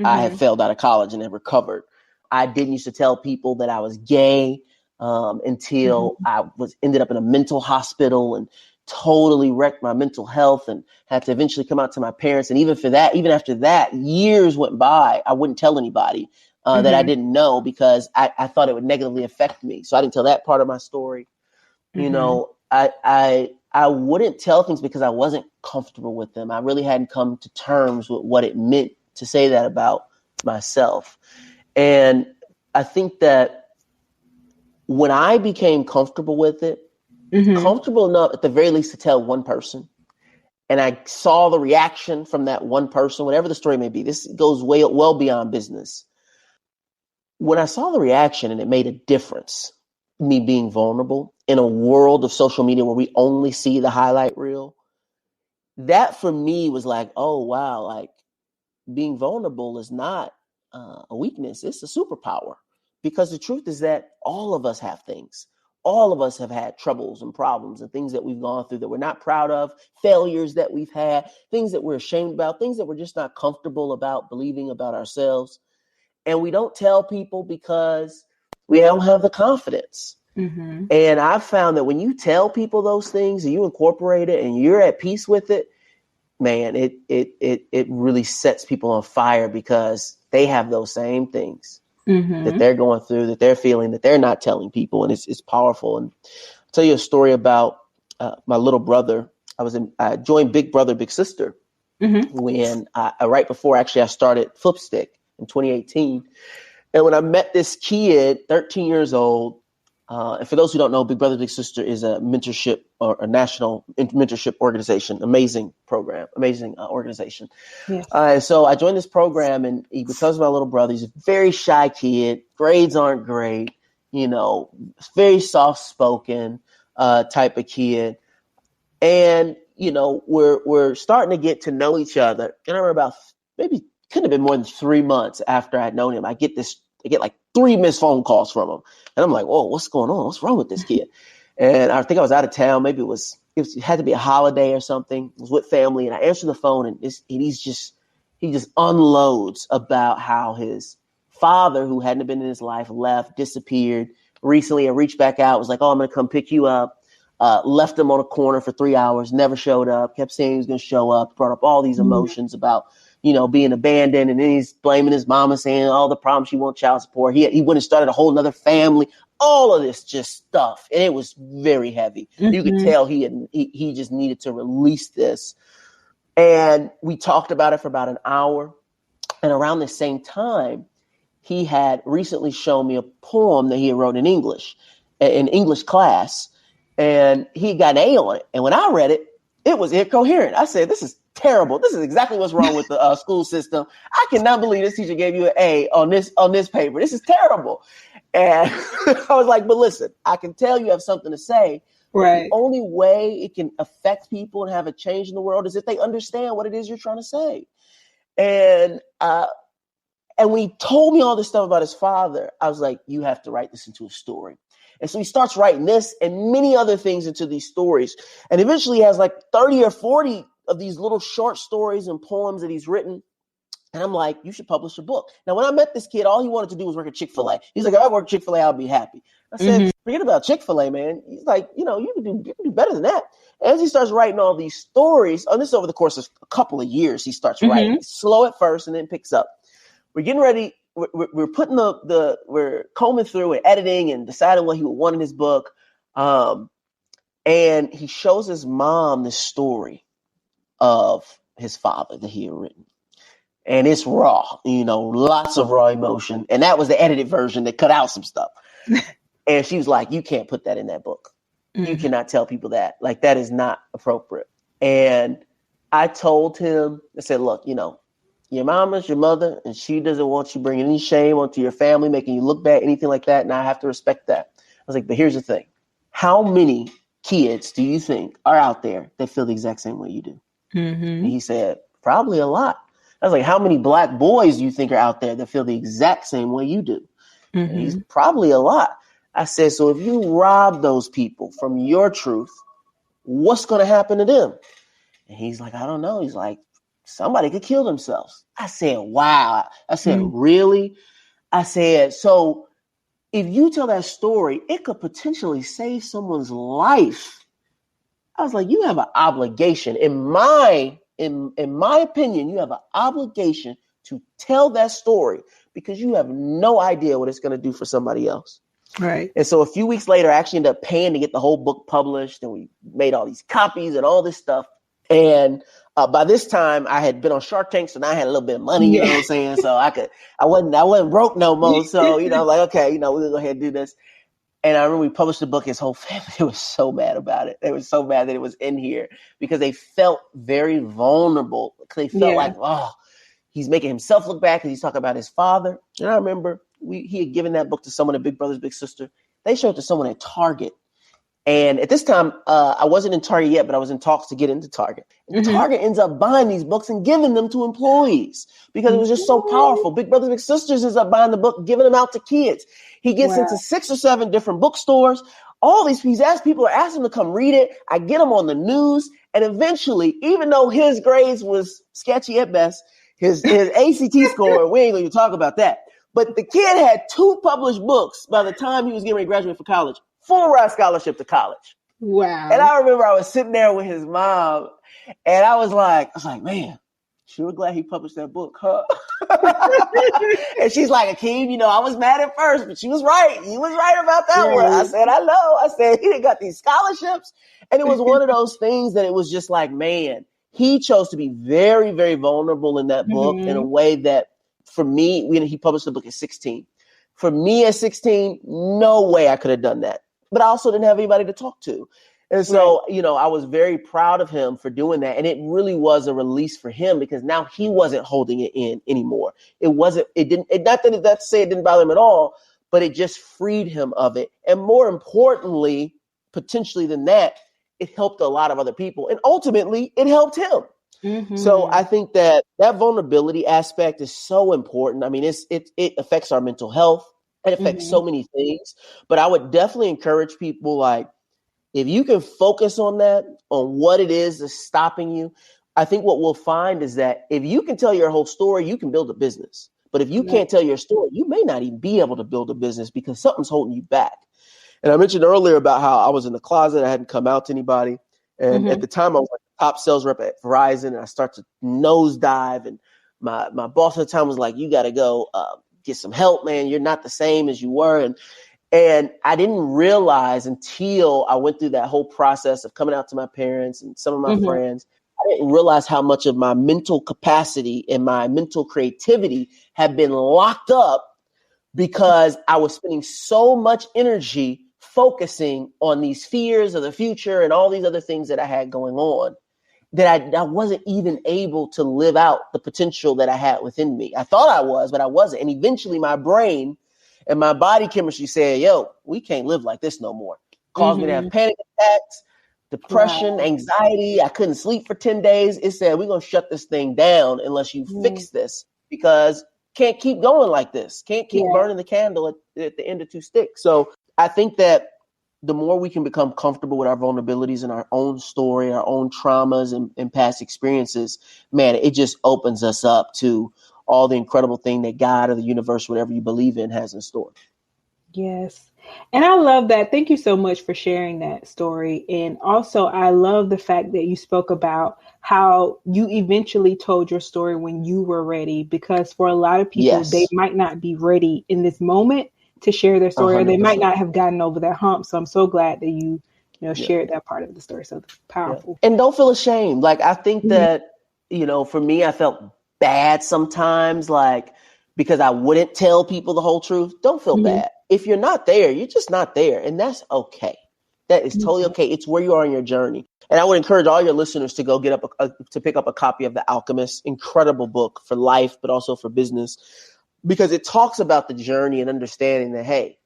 I had failed out of college and had recovered. I didn't used to tell people that I was gay until I ended up in a mental hospital and totally wrecked my mental health and had to eventually come out to my parents. And even after that, years went by, I wouldn't tell anybody that I didn't know because I thought it would negatively affect me. So I didn't tell that part of my story. You know, I wouldn't tell things because I wasn't comfortable with them. I really hadn't come to terms with what it meant to say that about myself. And I think that when I became comfortable with it, comfortable enough at the very least to tell one person, and I saw the reaction from that one person, whatever the story may be, this goes well beyond business. When I saw the reaction and it made a difference, me being vulnerable in a world of social media where we only see the highlight reel, that for me was like, oh, wow, like being vulnerable is not a weakness. It's a superpower, because the truth is that all of us have things. All of us have had troubles and problems and things that we've gone through that we're not proud of, failures that we've had, things that we're ashamed about, things that we're just not comfortable about believing about ourselves. And we don't tell people because we don't have the confidence. And I've found that when you tell people those things and you incorporate it and you're at peace with it, man, it really sets people on fire because they have those same things that they're going through, that they're feeling, that they're not telling people. And it's powerful. And I'll tell you a story about my little brother. I joined Big Brother, Big Sister when right before actually I started Flipstick in 2018. And when I met this kid, 13 years old, and for those who don't know, Big Brother Big Sister is a mentorship or a national mentorship organization, amazing program, amazing organization. Yes. And so I joined this program, and because of my little brother, he's a very shy kid, grades aren't great, you know, very soft-spoken type of kid. And, you know, we're starting to get to know each other. And I remember about maybe couldn't have been more than 3 months after I'd known him, I get like 3 missed phone calls from him. And I'm like, whoa, what's going on? What's wrong with this kid? And I think I was out of town. Maybe it had to be a holiday or something. I was with family, and I answered the phone, and he just unloads about how his father, who hadn't been in his life, left, disappeared recently. I reached back out, was like, oh, I'm going to come pick you up. Left him on a corner for 3 hours, never showed up, kept saying he was going to show up, brought up all these emotions about, you know, being abandoned. And then he's blaming his mama, saying all the problems, she wants child support. He went and started a whole nother family, all of this just stuff. And it was very heavy. You could tell he just needed to release this. And we talked about it for about an hour. And around the same time, he had recently shown me a poem that he had wrote in English class. And he got an A on it. And when I read it, It was incoherent. I said, this is terrible. This is exactly what's wrong with the school system. I cannot believe this teacher gave you an A on this paper. This is terrible. And I was like, but listen, I can tell you have something to say. Right. The only way it can affect people and have a change in the world is if they understand what it is you're trying to say. And when he told me all this stuff about his father, I was like, you have to write this into a story. And so he starts writing this and many other things into these stories. And eventually he has like 30 or 40 of these little short stories and poems that he's written. And I'm like, you should publish a book. Now, when I met this kid, all he wanted to do was work at Chick-fil-A. He's like, if I work at Chick-fil-A, I'll be happy. I said, forget about Chick-fil-A, man. He's like, you can do better than that. As he starts writing all these stories, this over the course of a couple of years, he starts writing. Slow at first and then picks up. We're getting ready. We're putting we're combing through and editing and deciding what he would want in his book. And he shows his mom the story of his father that he had written. And it's raw, lots of raw emotion. And that was the edited version that cut out some stuff. And she was like, you can't put that in that book. You cannot tell people that. Like, that is not appropriate. And I told him, I said, look, your mama's your mother, and she doesn't want you bringing any shame onto your family, making you look bad, anything like that. And I have to respect that. I was like, but here's the thing. How many kids do you think are out there that feel the exact same way you do? And he said, probably a lot. I was like, how many black boys do you think are out there that feel the exact same way you do? And he's probably a lot. I said, so if you rob those people from your truth, what's going to happen to them? And he's like, I don't know. He's like, somebody could kill themselves. I said, wow. I said, really? I said, so if you tell that story, it could potentially save someone's life. I was like, you have an obligation. In my opinion, you have an obligation to tell that story because you have no idea what it's going to do for somebody else. Right. And so a few weeks later, I actually ended up paying to get the whole book published, and we made all these copies and all this stuff. And by this time, I had been on Shark Tank, so now I had a little bit of money, you know what I'm saying? So I wasn't broke no more. So, like, okay, we're going to go ahead and do this. And I remember we published the book, his whole family was so mad about it. They were so mad that it was in here because they felt very vulnerable. They felt like, oh, he's making himself look bad because he's talking about his father. And I remember he had given that book to someone at Big Brothers Big Sister. They showed it to someone at Target. And at this time, I wasn't in Target yet, but I was in talks to get into Target. And Target ends up buying these books and giving them to employees because it was just so powerful. Big Brothers Big Sisters ends up buying the book, giving them out to kids. He gets into 6 or 7 different bookstores. People are asking him to come read it. I get him on the news. And eventually, even though his grades was sketchy at best, his ACT score, we ain't going to talk about that. But the kid had 2 published books by the time he was getting ready to graduate from college. Full ride scholarship to college. Wow. And I remember I was sitting there with his mom, and I was like, man, sure glad he published that book, huh? And she's like, Akeem, I was mad at first, but she was right. You was right about that one. I said, I know. I said, he done got these scholarships. And it was one of those things that it was just like, man, he chose to be very, very vulnerable in that book in a way that, for me, he published the book at 16. For me at 16, no way I could have done that. But I also didn't have anybody to talk to. And so, I was very proud of him for doing that. And it really was a release for him because now he wasn't holding it in anymore. Not that it didn't bother him at all, but it just freed him of it. And more importantly, potentially than that, it helped a lot of other people. And ultimately, it helped him. So I think that vulnerability aspect is so important. I mean, it affects our mental health. It affects so many things. But I would definitely encourage people, like, if you can focus on that, on what it is that's stopping you, I think what we'll find is that if you can tell your whole story, you can build a business. But if you can't tell your story, you may not even be able to build a business because something's holding you back. And I mentioned earlier about how I was in the closet. I hadn't come out to anybody. And at the time, I was like the top sales rep at Verizon. And I started to nosedive. And my boss at the time was like, you got to go get some help, man. You're not the same as you were. And I didn't realize until I went through that whole process of coming out to my parents and some of my friends, I didn't realize how much of my mental capacity and my mental creativity had been locked up because I was spending so much energy focusing on these fears of the future and all these other things that I had going on. that I wasn't even able to live out the potential that I had within me. I thought I was, but I wasn't. And eventually my brain and my body chemistry said, yo, we can't live like this no more. Caused me to have panic attacks, depression, anxiety. I couldn't sleep for 10 days. It said, we're going to shut this thing down unless you fix this, because can't keep going like this. Can't keep burning the candle at the end of two sticks. So I think that the more we can become comfortable with our vulnerabilities and our own story, our own traumas and past experiences, man, it just opens us up to all the incredible thing that God or the universe, whatever you believe in, has in store. Yes. And I love that. Thank you so much for sharing that story. And also, I love the fact that you spoke about how you eventually told your story when you were ready, because for a lot of people, they might not be ready in this moment to share their story, 100%. Or they might not have gotten over that hump. So I'm so glad that you shared that part of the story. So powerful. And don't feel ashamed. Like, I think that, for me, I felt bad sometimes, like, because I wouldn't tell people the whole truth. Don't feel bad. If you're not there, you're just not there. And that's okay. That is totally okay. It's where you are in your journey. And I would encourage all your listeners to go to pick up a copy of The Alchemist. Incredible book for life, but also for business, because it talks about the journey and understanding that, hey,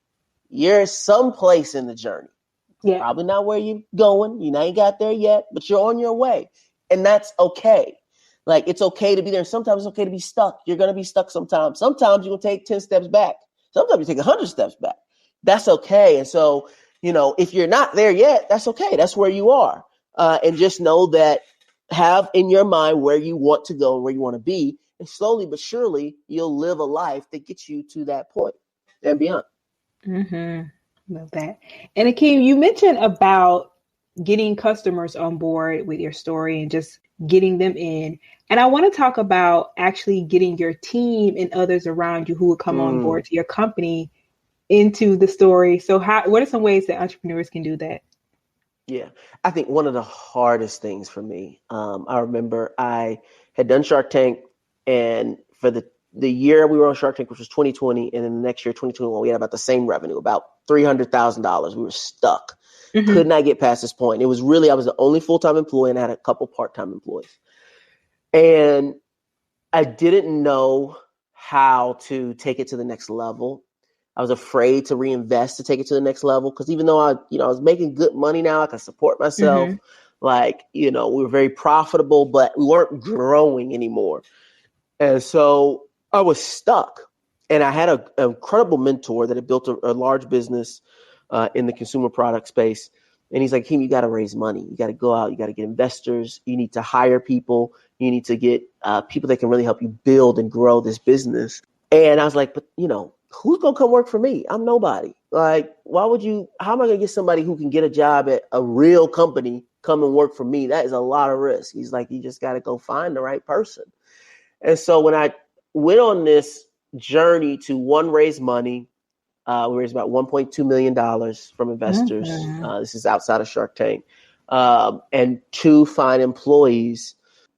you're someplace in the journey. Yeah. Probably not where you're going. You ain't got there yet, but you're on your way. And that's okay. Like, it's okay to be there. And sometimes it's okay to be stuck. You're going to be stuck sometimes. Sometimes you're going to take 10 steps back. Sometimes you take 100 steps back. That's okay. And so, if you're not there yet, that's okay. That's where you are. And just know that, have in your mind where you want to go and where you want to be. And slowly but surely, you'll live a life that gets you to that point and beyond. Love that. And Akeem, you mentioned about getting customers on board with your story and just getting them in. And I want to talk about actually getting your team and others around you who would come on board to your company into the story. So what are some ways that entrepreneurs can do that? Yeah, I think one of the hardest things for me, I remember I had done Shark Tank, and for the year we were on Shark Tank, which was 2020, and then the next year, 2021, we had about the same revenue, about $300,000. We were stuck. Could not get past this point. It was really, I was the only full-time employee, and I had a couple part-time employees. And I didn't know how to take it to the next level. I was afraid to reinvest to take it to the next level, because even though I was making good money now, I could support myself. Like, we were very profitable, but we weren't growing anymore. And so I was stuck. And I had an incredible mentor that had built a large business in the consumer product space. And he's like, Akeem, you got to raise money. You got to go out. You got to get investors. You need to hire people. You need to get people that can really help you build and grow this business. And I was like, but, who's going to come work for me? I'm nobody. Like, how am I going to get somebody who can get a job at a real company come and work for me? That is a lot of risk. He's like, you just got to go find the right person. And so when I went on this journey to raise money, we raised about $1.2 million from investors. This is outside of Shark Tank. And 2, find employees.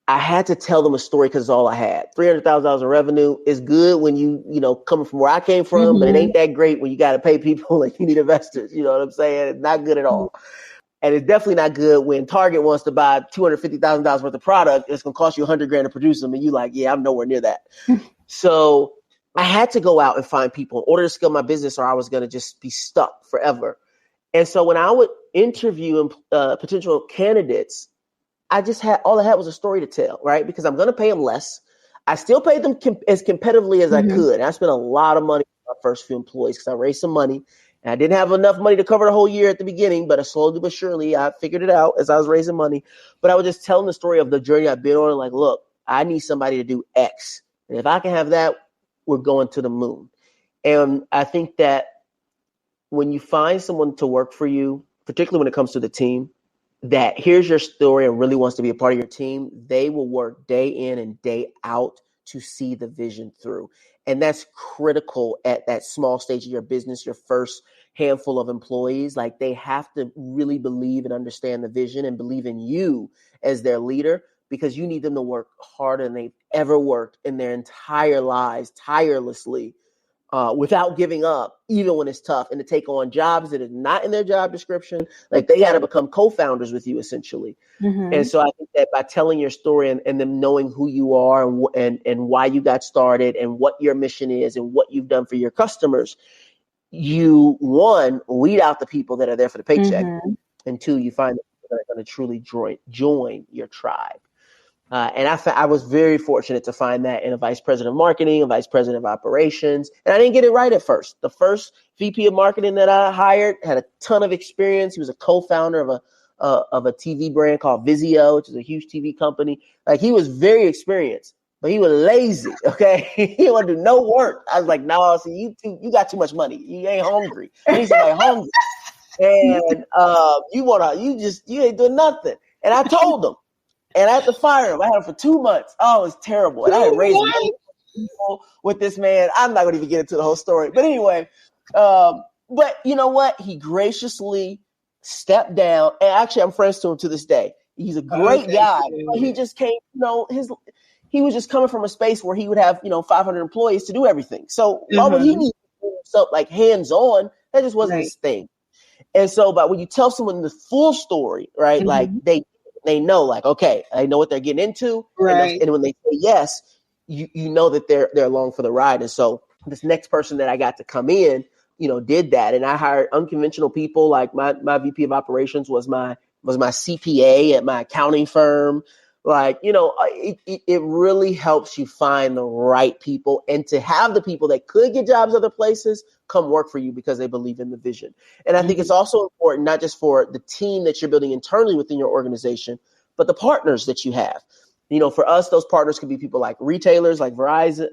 I had to tell them a story because it's all I had. $300,000 in revenue is good when coming from where I came from, but it ain't that great when you got to pay people and you need investors. You know what I'm saying? It's not good at all. And it's definitely not good when Target wants to buy $250,000 worth of product. It's going to cost you $100,000 to produce them. And you like, yeah, I'm nowhere near that. So I had to go out and find people in order to scale my business, or I was going to just be stuck forever. And so when I would interview potential candidates, all I had was a story to tell, right? Because I'm going to pay them less. I still paid them as competitively as I could. And I spent a lot of money on my first few employees because I raised some money. And I didn't have enough money to cover the whole year at the beginning, but slowly but surely I figured it out as I was raising money. But I was just telling the story of the journey I've been on, and like, look, I need somebody to do X. And if I can have that, we're going to the moon. And I think that when you find someone to work for you, particularly when it comes to the team, that here's your story and really wants to be a part of your team, they will work day in and day out to see the vision through. And that's critical at that small stage of your business, your first handful of employees. Like, they have to really believe and understand the vision and believe in you as their leader, because you need them to work harder than they've ever worked in their entire lives, tirelessly, without giving up, even when it's tough, and to take on jobs that is not in their job description. Like they got to become co-founders with you essentially. And so I think that by telling your story and them knowing who you are and why you got started and what your mission is and what you've done for your customers, you, one, weed out the people that are there for the paycheck, and two, you find the people that are going to truly join your tribe. And I was very fortunate to find that in a vice president of marketing, a vice president of operations. And I didn't get it right at first. The first VP of marketing that I hired had a ton of experience. He was a co-founder of a TV brand called Vizio, which is a huge TV company. Like he was very experienced, but he was lazy. Okay. He didn't want to do no work. I was like, no, see, you got too much money. You ain't hungry. I need somebody hungry. And you ain't doing nothing. And I told him. And I had to fire him. I had him for 2 months. Oh, it was terrible. And I had raised money with this man. I'm not going to even get into the whole story. But anyway, but you know what? He graciously stepped down. And actually, I'm friends to him to this day. He's a great guy. But he just came, he was just coming from a space where he would have, 500 employees to do everything. So why would he need something like hands-on? That just wasn't his thing. And so, but when you tell someone the full story, right, like they know, like, okay, I know what they're getting into. Right. And when they say yes, you know that they're along for the ride. And so this next person that I got to come in, did that. And I hired unconventional people. Like my VP of operations was my CPA at my accounting firm. Like, it really helps you find the right people and to have the people that could get jobs other places come work for you because they believe in the vision. And I think it's also important, not just for the team that you're building internally within your organization, but the partners that you have. For us, those partners could be people like retailers, like Verizon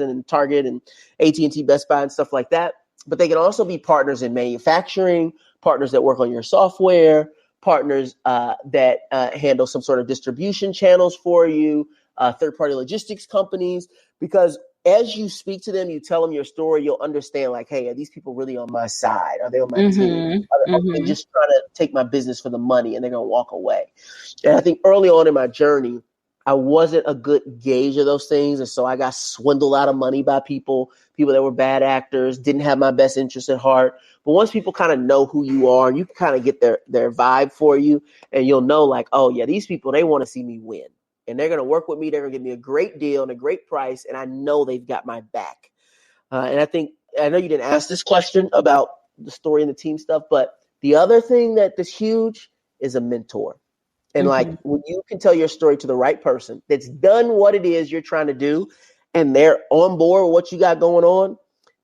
and Target and AT&T, Best Buy and stuff like that. But they can also be partners in manufacturing, partners that work on your software, partners that handle some sort of distribution channels for you, third-party logistics companies, because as you speak to them, you tell them your story, you'll understand like, hey, are these people really on my side? Are they on my team? Are they just trying to take my business for the money and they're going to walk away? And I think early on in my journey, I wasn't a good gauge of those things. And so I got swindled out of money by people that were bad actors, didn't have my best interest at heart. But once people kind of know who you are, you can kind of get their vibe for you. And you'll know like, oh, yeah, these people, they want to see me win. And they're going to work with me. They're going to give me a great deal and a great price. And I know they've got my back. And I know you didn't ask this question about the story and the team stuff, but the other thing that's huge is a mentor. And like when you can tell your story to the right person that's done what it is you're trying to do and they're on board with what you got going on,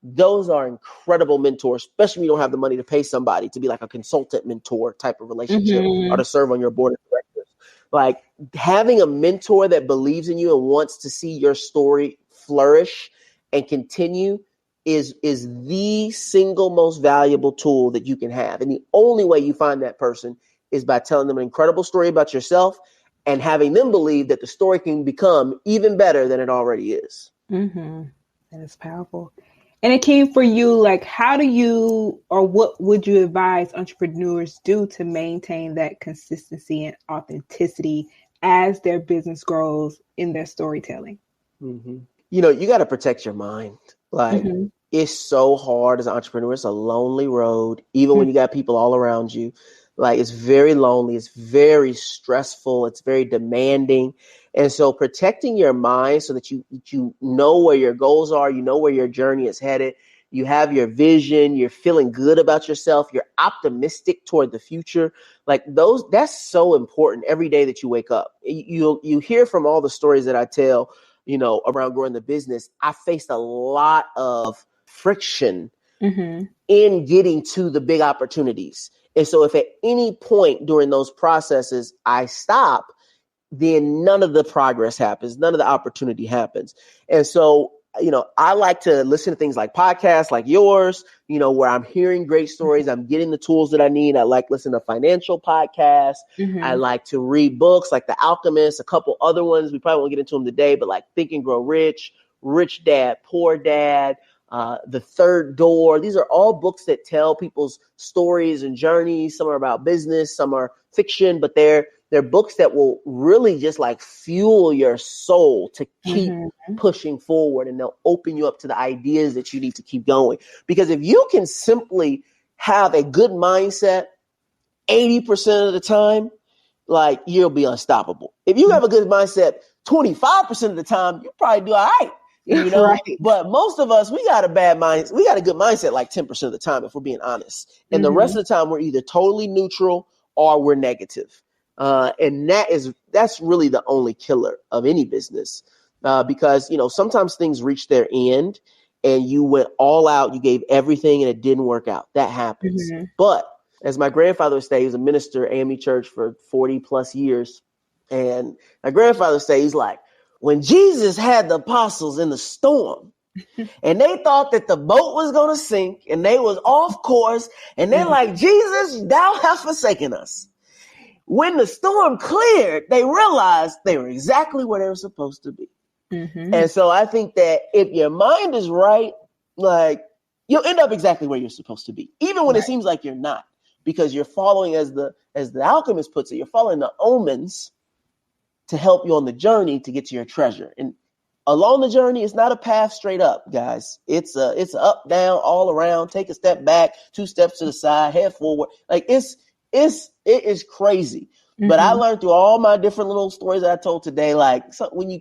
those are incredible mentors, especially when you don't have the money to pay somebody to be like a consultant mentor type of relationship or to serve on your board of directors. Like having a mentor that believes in you and wants to see your story flourish and continue is the single most valuable tool that you can have. And the only way you find that person is by telling them an incredible story about yourself and having them believe that the story can become even better than it already is. That is powerful. And it came for you, like, how do you, or what would you advise entrepreneurs do to maintain that consistency and authenticity as their business grows in their storytelling? You got to protect your mind. Like it's so hard as an entrepreneur. It's a lonely road, even when you got people all around you. Like it's very lonely. It's very stressful. It's very demanding. And so protecting your mind so that you know where your goals are, you know where your journey is headed, you have your vision, you're feeling good about yourself, you're optimistic toward the future. Like that's so important every day that you wake up. You hear from all the stories that I tell, around growing the business. I faced a lot of friction in getting to the big opportunities. And so if at any point during those processes I stop, then none of the progress happens. None of the opportunity happens. And so, I like to listen to things like podcasts like yours, where I'm hearing great stories. I'm getting the tools that I need. I like listening to financial podcasts. I like to read books like The Alchemist, a couple other ones. We probably won't get into them today, but like Think and Grow Rich, Rich Dad, Poor Dad, The Third Door. These are all books that tell people's stories and journeys. Some are about business, some are fiction, but they're They're books that will really just like fuel your soul to keep pushing forward, and they'll open you up to the ideas that you need to keep going. Because if you can simply have a good mindset 80% of the time, like, you'll be unstoppable. If you have a good mindset 25% of the time, you probably do all right. You know, Right. but most of us, we got a bad mind. We got a good mindset like 10% of the time, if we're being honest. And the rest of the time, we're either totally neutral or we're negative. And that's really the only killer of any business. Because, you know, sometimes things reach their end and you went all out, you gave everything and it didn't work out. That happens. But as my grandfather would say, he was a minister at AME Church for 40 plus years. And my grandfather said, he's like, when Jesus had the apostles in the storm and they thought that the boat was going to sink and they was off course and they're like, Jesus, thou hast forsaken us. When the storm cleared, they realized they were exactly where they were supposed to be. And so I think that if your mind is right, like, you'll end up exactly where you're supposed to be, even when it seems like you're not, because you're following, as the alchemist puts it, you're following the omens to help you on the journey to get to your treasure. And along the journey, it's not a path straight up, guys. It's up, down, all around. Take a step back, 2 steps to the side, head forward. Like, it is crazy. But I learned through all my different little stories that I told today, like,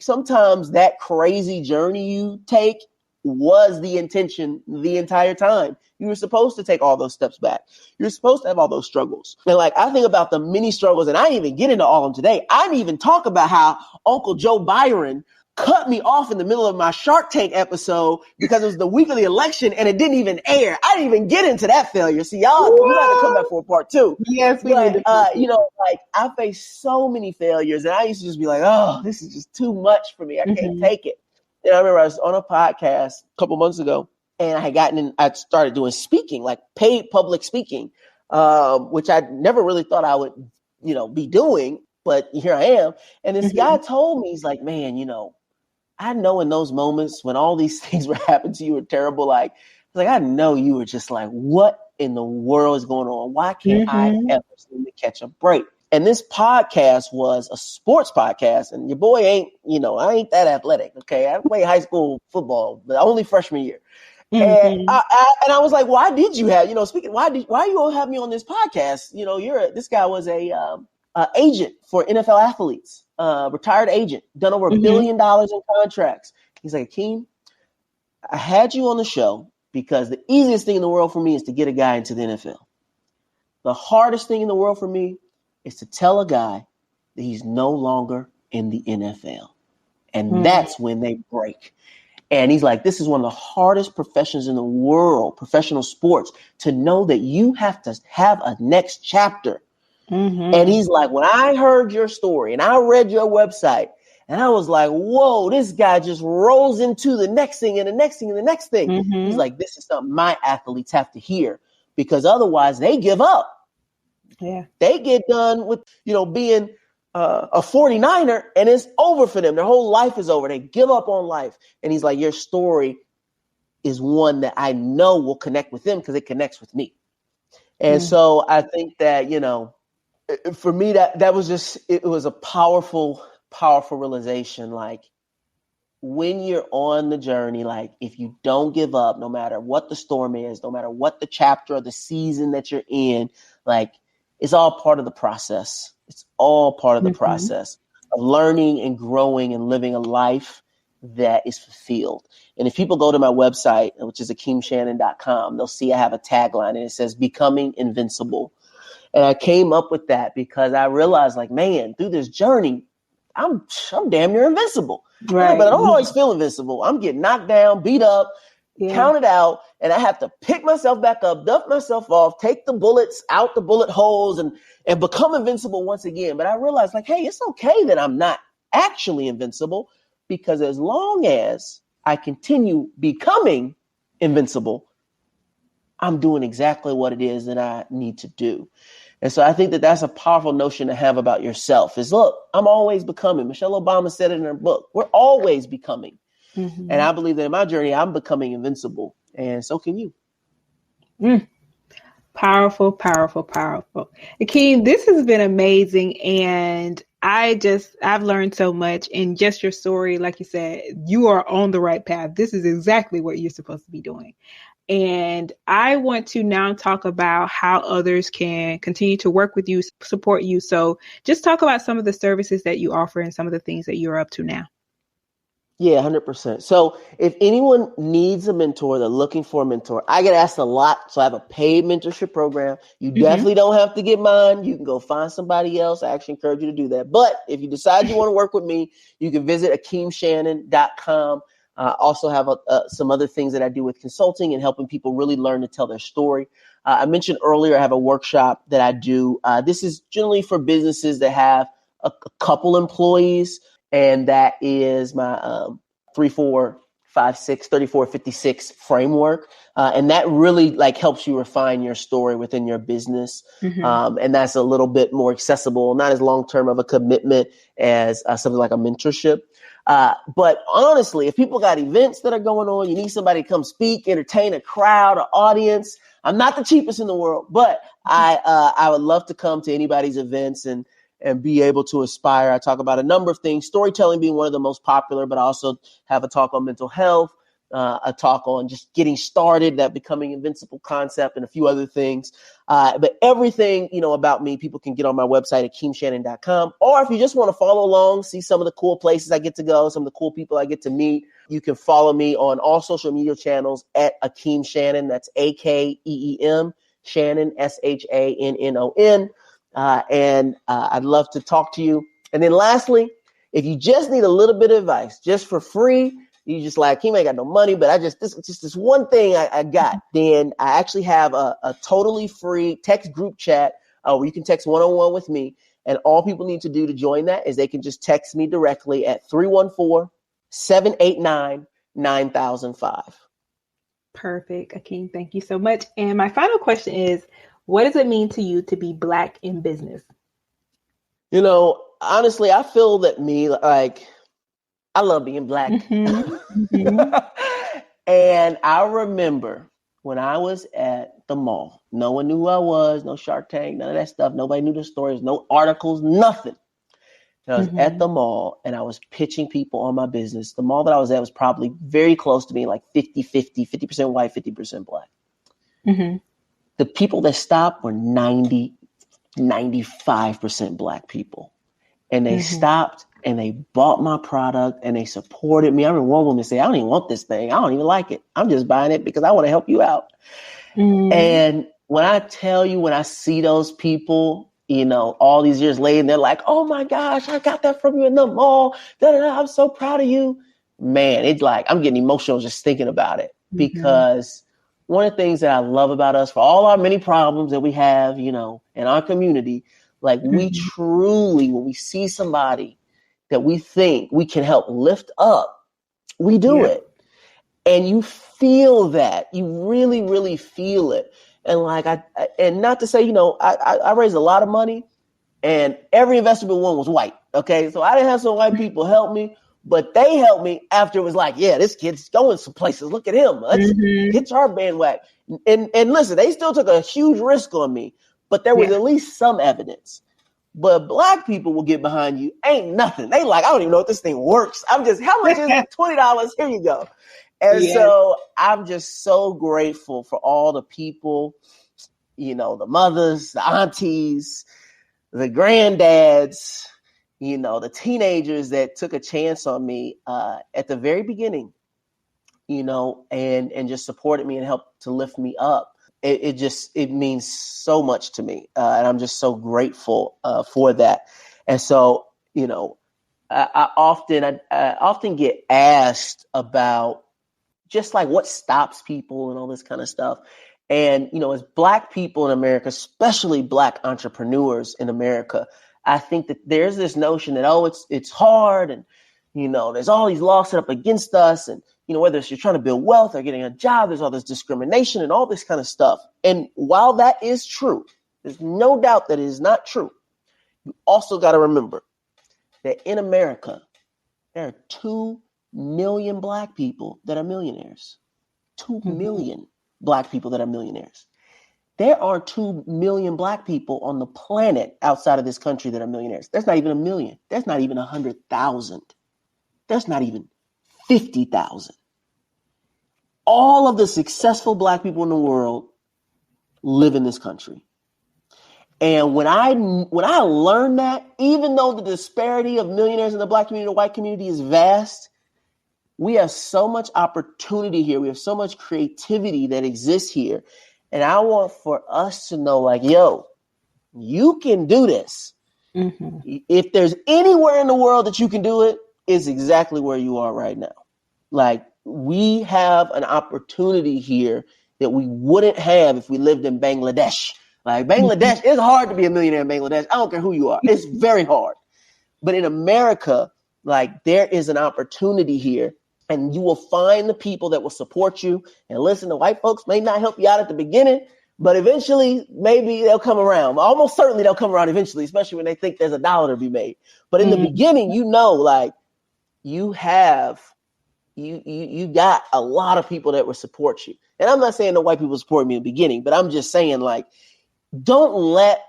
sometimes that crazy journey you take was the intention the entire time. You were supposed to take all those steps back. You're supposed to have all those struggles. And like, I think about the many struggles, and I didn't even get into all of them today. I didn't even talk about how Uncle Joe Byron cut me off in the middle of my Shark Tank episode because it was the week of the election and it didn't even air. I didn't even get into that failure. See, y'all, we got to come back for a part 2. Yes, we did. You know, like, I faced so many failures and I used to just be like, oh, this is just too much for me. I can't take it. And I remember I was on a podcast a couple months ago and I started doing speaking, like paid public speaking, which I never really thought I would, you know, be doing, but here I am. And this guy told me, he's like, man, you know, I know in those moments when all these things were happening to you were terrible, like I know you were just like, what in the world is going on? Why can't I ever seem to catch a break? And this podcast was a sports podcast, and your boy ain't, you know, I ain't that athletic. Okay. I played high school football, but only freshman year. And I was like, why did you have, you know, why you all have me on this podcast? You know, this guy was a agent for NFL athletes, retired agent, done over $1 billion in contracts. He's like, Akeem, I had you on the show because the easiest thing in the world for me is to get a guy into the NFL. The hardest thing in the world for me is to tell a guy that he's no longer in the NFL. And that's when they break. And he's like, this is one of the hardest professions in the world, professional sports, to know that you have to have a next chapter. And he's like, when I heard your story and I read your website and I was like, whoa, this guy just rolls into the next thing and the next thing and the next thing. He's like, this is something my athletes have to hear, because otherwise they give up. Yeah, they get done with, you know, being a 49er and it's over for them. Their whole life is over. They give up on life. And he's like, your story is one that I know will connect with them because it connects with me. And so I think that, you know, for me, that was just, it was a powerful, powerful realization. Like, when you're on the journey, like, if you don't give up, no matter what the storm is, no matter what the chapter or the season that you're in, like, it's all part of the process. It's all part of the process of learning and growing and living a life that is fulfilled. And if people go to my website, which is akeemshannon.com, they'll see I have a tagline and it says becoming invincible. And I came up with that because I realized, like, man, through this journey, I'm damn near invincible. Right. But I don't always feel invincible. I'm getting knocked down, beat up, counted out, and I have to pick myself back up, dump myself off, take the bullets out the bullet holes and become invincible once again. But I realized, like, hey, it's okay that I'm not actually invincible, because as long as I continue becoming invincible, I'm doing exactly what it is that I need to do. And so I think that that's a powerful notion to have about yourself is, look, I'm always becoming. Michelle Obama said it in her book. We're always becoming. And I believe that in my journey, I'm becoming invincible. And so can you. Powerful, powerful, powerful. Akeem, this has been amazing. And I've learned so much. And just your story, like you said, you are on the right path. This is exactly what you're supposed to be doing. And I want to now talk about how others can continue to work with you, support you. So just talk about some of the services that you offer and some of the things that you're up to now. Yeah, 100%. So if anyone needs a mentor, they're looking for a mentor, I get asked a lot. So I have a paid mentorship program. You definitely don't have to get mine. You can go find somebody else. I actually encourage you to do that. But if you decide you want to work with me, you can visit akeemshannon.com. Also have some other things that I do with consulting and helping people really learn to tell their story. I mentioned earlier, I have a workshop that I do. This is generally for businesses that have a couple employees. And that is my 3, 4, 5, 6, 34, 56 framework. And that really like helps you refine your story within your business. And that's a little bit more accessible, not as long-term of a commitment as something like a mentorship. But honestly, if people got events that are going on, you need somebody to come speak, entertain a crowd, an audience. I'm not the cheapest in the world, but I would love to come to anybody's events and be able to aspire. I talk about a number of things, storytelling being one of the most popular, but I also have a talk on mental health, a talk on just getting started, that becoming invincible concept, and a few other things. But everything, about me, people can get on my website at akeemshannon.com. Or if you just want to follow along, see some of the cool places I get to go, some of the cool people I get to meet, you can follow me on all social media channels at Akeem Shannon. That's AKEEM Shannon, SHANNON. And I'd love to talk to you. And then lastly, if you just need a little bit of advice, just for free, you just like, Akeem, I ain't got no money, but this one thing I got, then I actually have a totally free text group chat where you can text one-on-one with me. And all people need to do to join that is they can just text me directly at 314-789-9005. Perfect. Akeem, thank you so much. And my final question is, what does it mean to you to be Black in business? Honestly, I feel that I love being Black. And I remember when I was at the mall, no one knew who I was, no Shark Tank, none of that stuff. Nobody knew the stories, no articles, nothing. And I was at the mall and I was pitching people on my business. The mall that I was at was probably very close to being like 50% white, 50% Black. The people that stopped were 95% Black people. And they stopped and they bought my product and they supported me. I remember one woman say, I don't even want this thing. I don't even like it. I'm just buying it because I want to help you out. And when I tell you, when I see those people, all these years later, and they're like, oh my gosh, I got that from you in the mall. I'm so proud of you. Man, it's like, I'm getting emotional just thinking about it because one of the things that I love about us, for all our many problems that we have, in our community, like we truly, when we see somebody that we think we can help lift up, we do it. And you feel that. You really, really feel it. And and not to say, I raised a lot of money and every investment one was white. Okay. So I didn't have some white people help me, but they helped me after it was like, yeah, this kid's going some places. Look at him. Let's hitch our bandwagon. And listen, they still took a huge risk on me, but there was at least some evidence. But Black people will get behind you. Ain't nothing. They like, I don't even know if this thing works. How much is it? $20. Here you go. And so I'm just so grateful for all the people, the mothers, the aunties, the granddads, the teenagers that took a chance on me at the very beginning, and just supported me and helped to lift me up. It means so much to me. And I'm just so grateful for that. And so, I often get asked about just like what stops people and all this kind of stuff. And, as Black people in America, especially Black entrepreneurs in America, I think that there's this notion that, it's hard and, there's all these laws set up against us. And, whether it's you're trying to build wealth or getting a job, there's all this discrimination and all this kind of stuff. And while that is true, there's no doubt that it is not true. You also got to remember that in America, there are 2 million Black people that are millionaires. 2 million Black people that are millionaires. There are 2 million Black people on the planet outside of this country that are millionaires. That's not even a million. That's not even 100,000. That's not even 50,000. All of the successful Black people in the world live in this country. And when I learned that, even though the disparity of millionaires in the Black community and the white community is vast, we have so much opportunity here. We have so much creativity that exists here. And I want for us to know, like, yo, you can do this. Mm-hmm. If there's anywhere in the world that you can do it, it's exactly where you are right now. Like, we have an opportunity here that we wouldn't have if we lived in Bangladesh. Like, Bangladesh, it's hard to be a millionaire in Bangladesh. I don't care who you are. It's very hard. But in America, like, there is an opportunity here. And you will find the people that will support you. And listen, the white folks may not help you out at the beginning, but eventually maybe they'll come around. Almost certainly they'll come around eventually, especially when they think there's a dollar to be made. But in the beginning, you know, like, you got a lot of people that will support you. And I'm not saying the white people support me in the beginning, but I'm just saying, like, don't let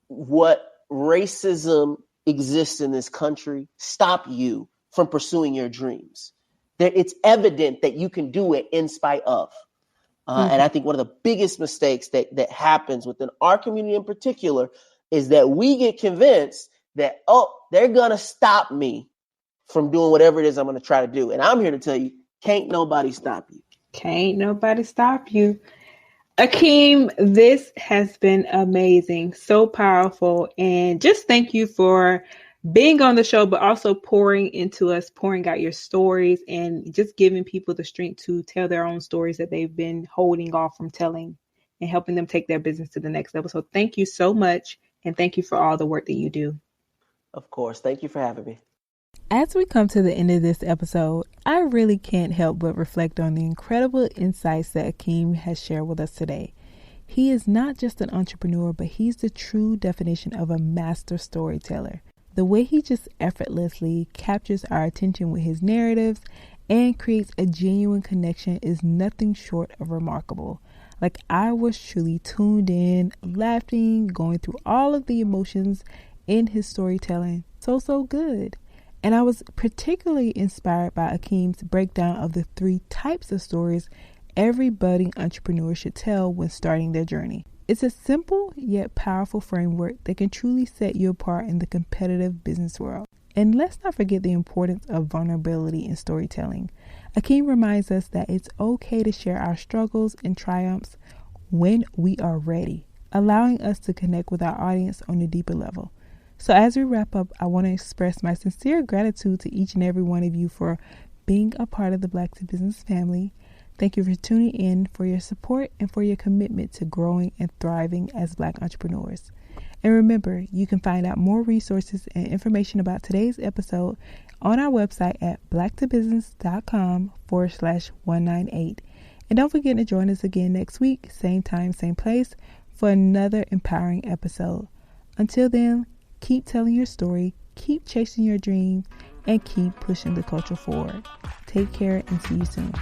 what racism exists in this country stop you from pursuing your dreams. It's evident that you can do it in spite of. And I think one of the biggest mistakes that happens within our community in particular is that we get convinced that, oh, they're going to stop me from doing whatever it is I'm going to try to do. And I'm here to tell you, can't nobody stop you. Can't nobody stop you. Akeem, this has been amazing, so powerful. And just thank you for being on the show, but also pouring into us, pouring out your stories and just giving people the strength to tell their own stories that they've been holding off from telling and helping them take their business to the next level. So thank you so much. And thank you for all the work that you do. Of course. Thank you for having me. As we come to the end of this episode, I really can't help but reflect on the incredible insights that Akeem has shared with us today. He is not just an entrepreneur, but he's the true definition of a master storyteller. The way he just effortlessly captures our attention with his narratives and creates a genuine connection is nothing short of remarkable. Like, I was truly tuned in, laughing, going through all of the emotions in his storytelling. So good. And I was particularly inspired by Akeem's breakdown of the 3 types of stories every budding entrepreneur should tell when starting their journey. It's a simple yet powerful framework that can truly set you apart in the competitive business world. And let's not forget the importance of vulnerability in storytelling. Akeem reminds us that it's okay to share our struggles and triumphs when we are ready, allowing us to connect with our audience on a deeper level. So as we wrap up, I want to express my sincere gratitude to each and every one of you for being a part of the Black to Business family. Thank you for tuning in, for your support, and for your commitment to growing and thriving as Black entrepreneurs. And remember, you can find out more resources and information about today's episode on our website at blacktobusiness.com/198. And don't forget to join us again next week, same time, same place, for another empowering episode. Until then, keep telling your story, keep chasing your dreams, and keep pushing the culture forward. Take care and see you soon.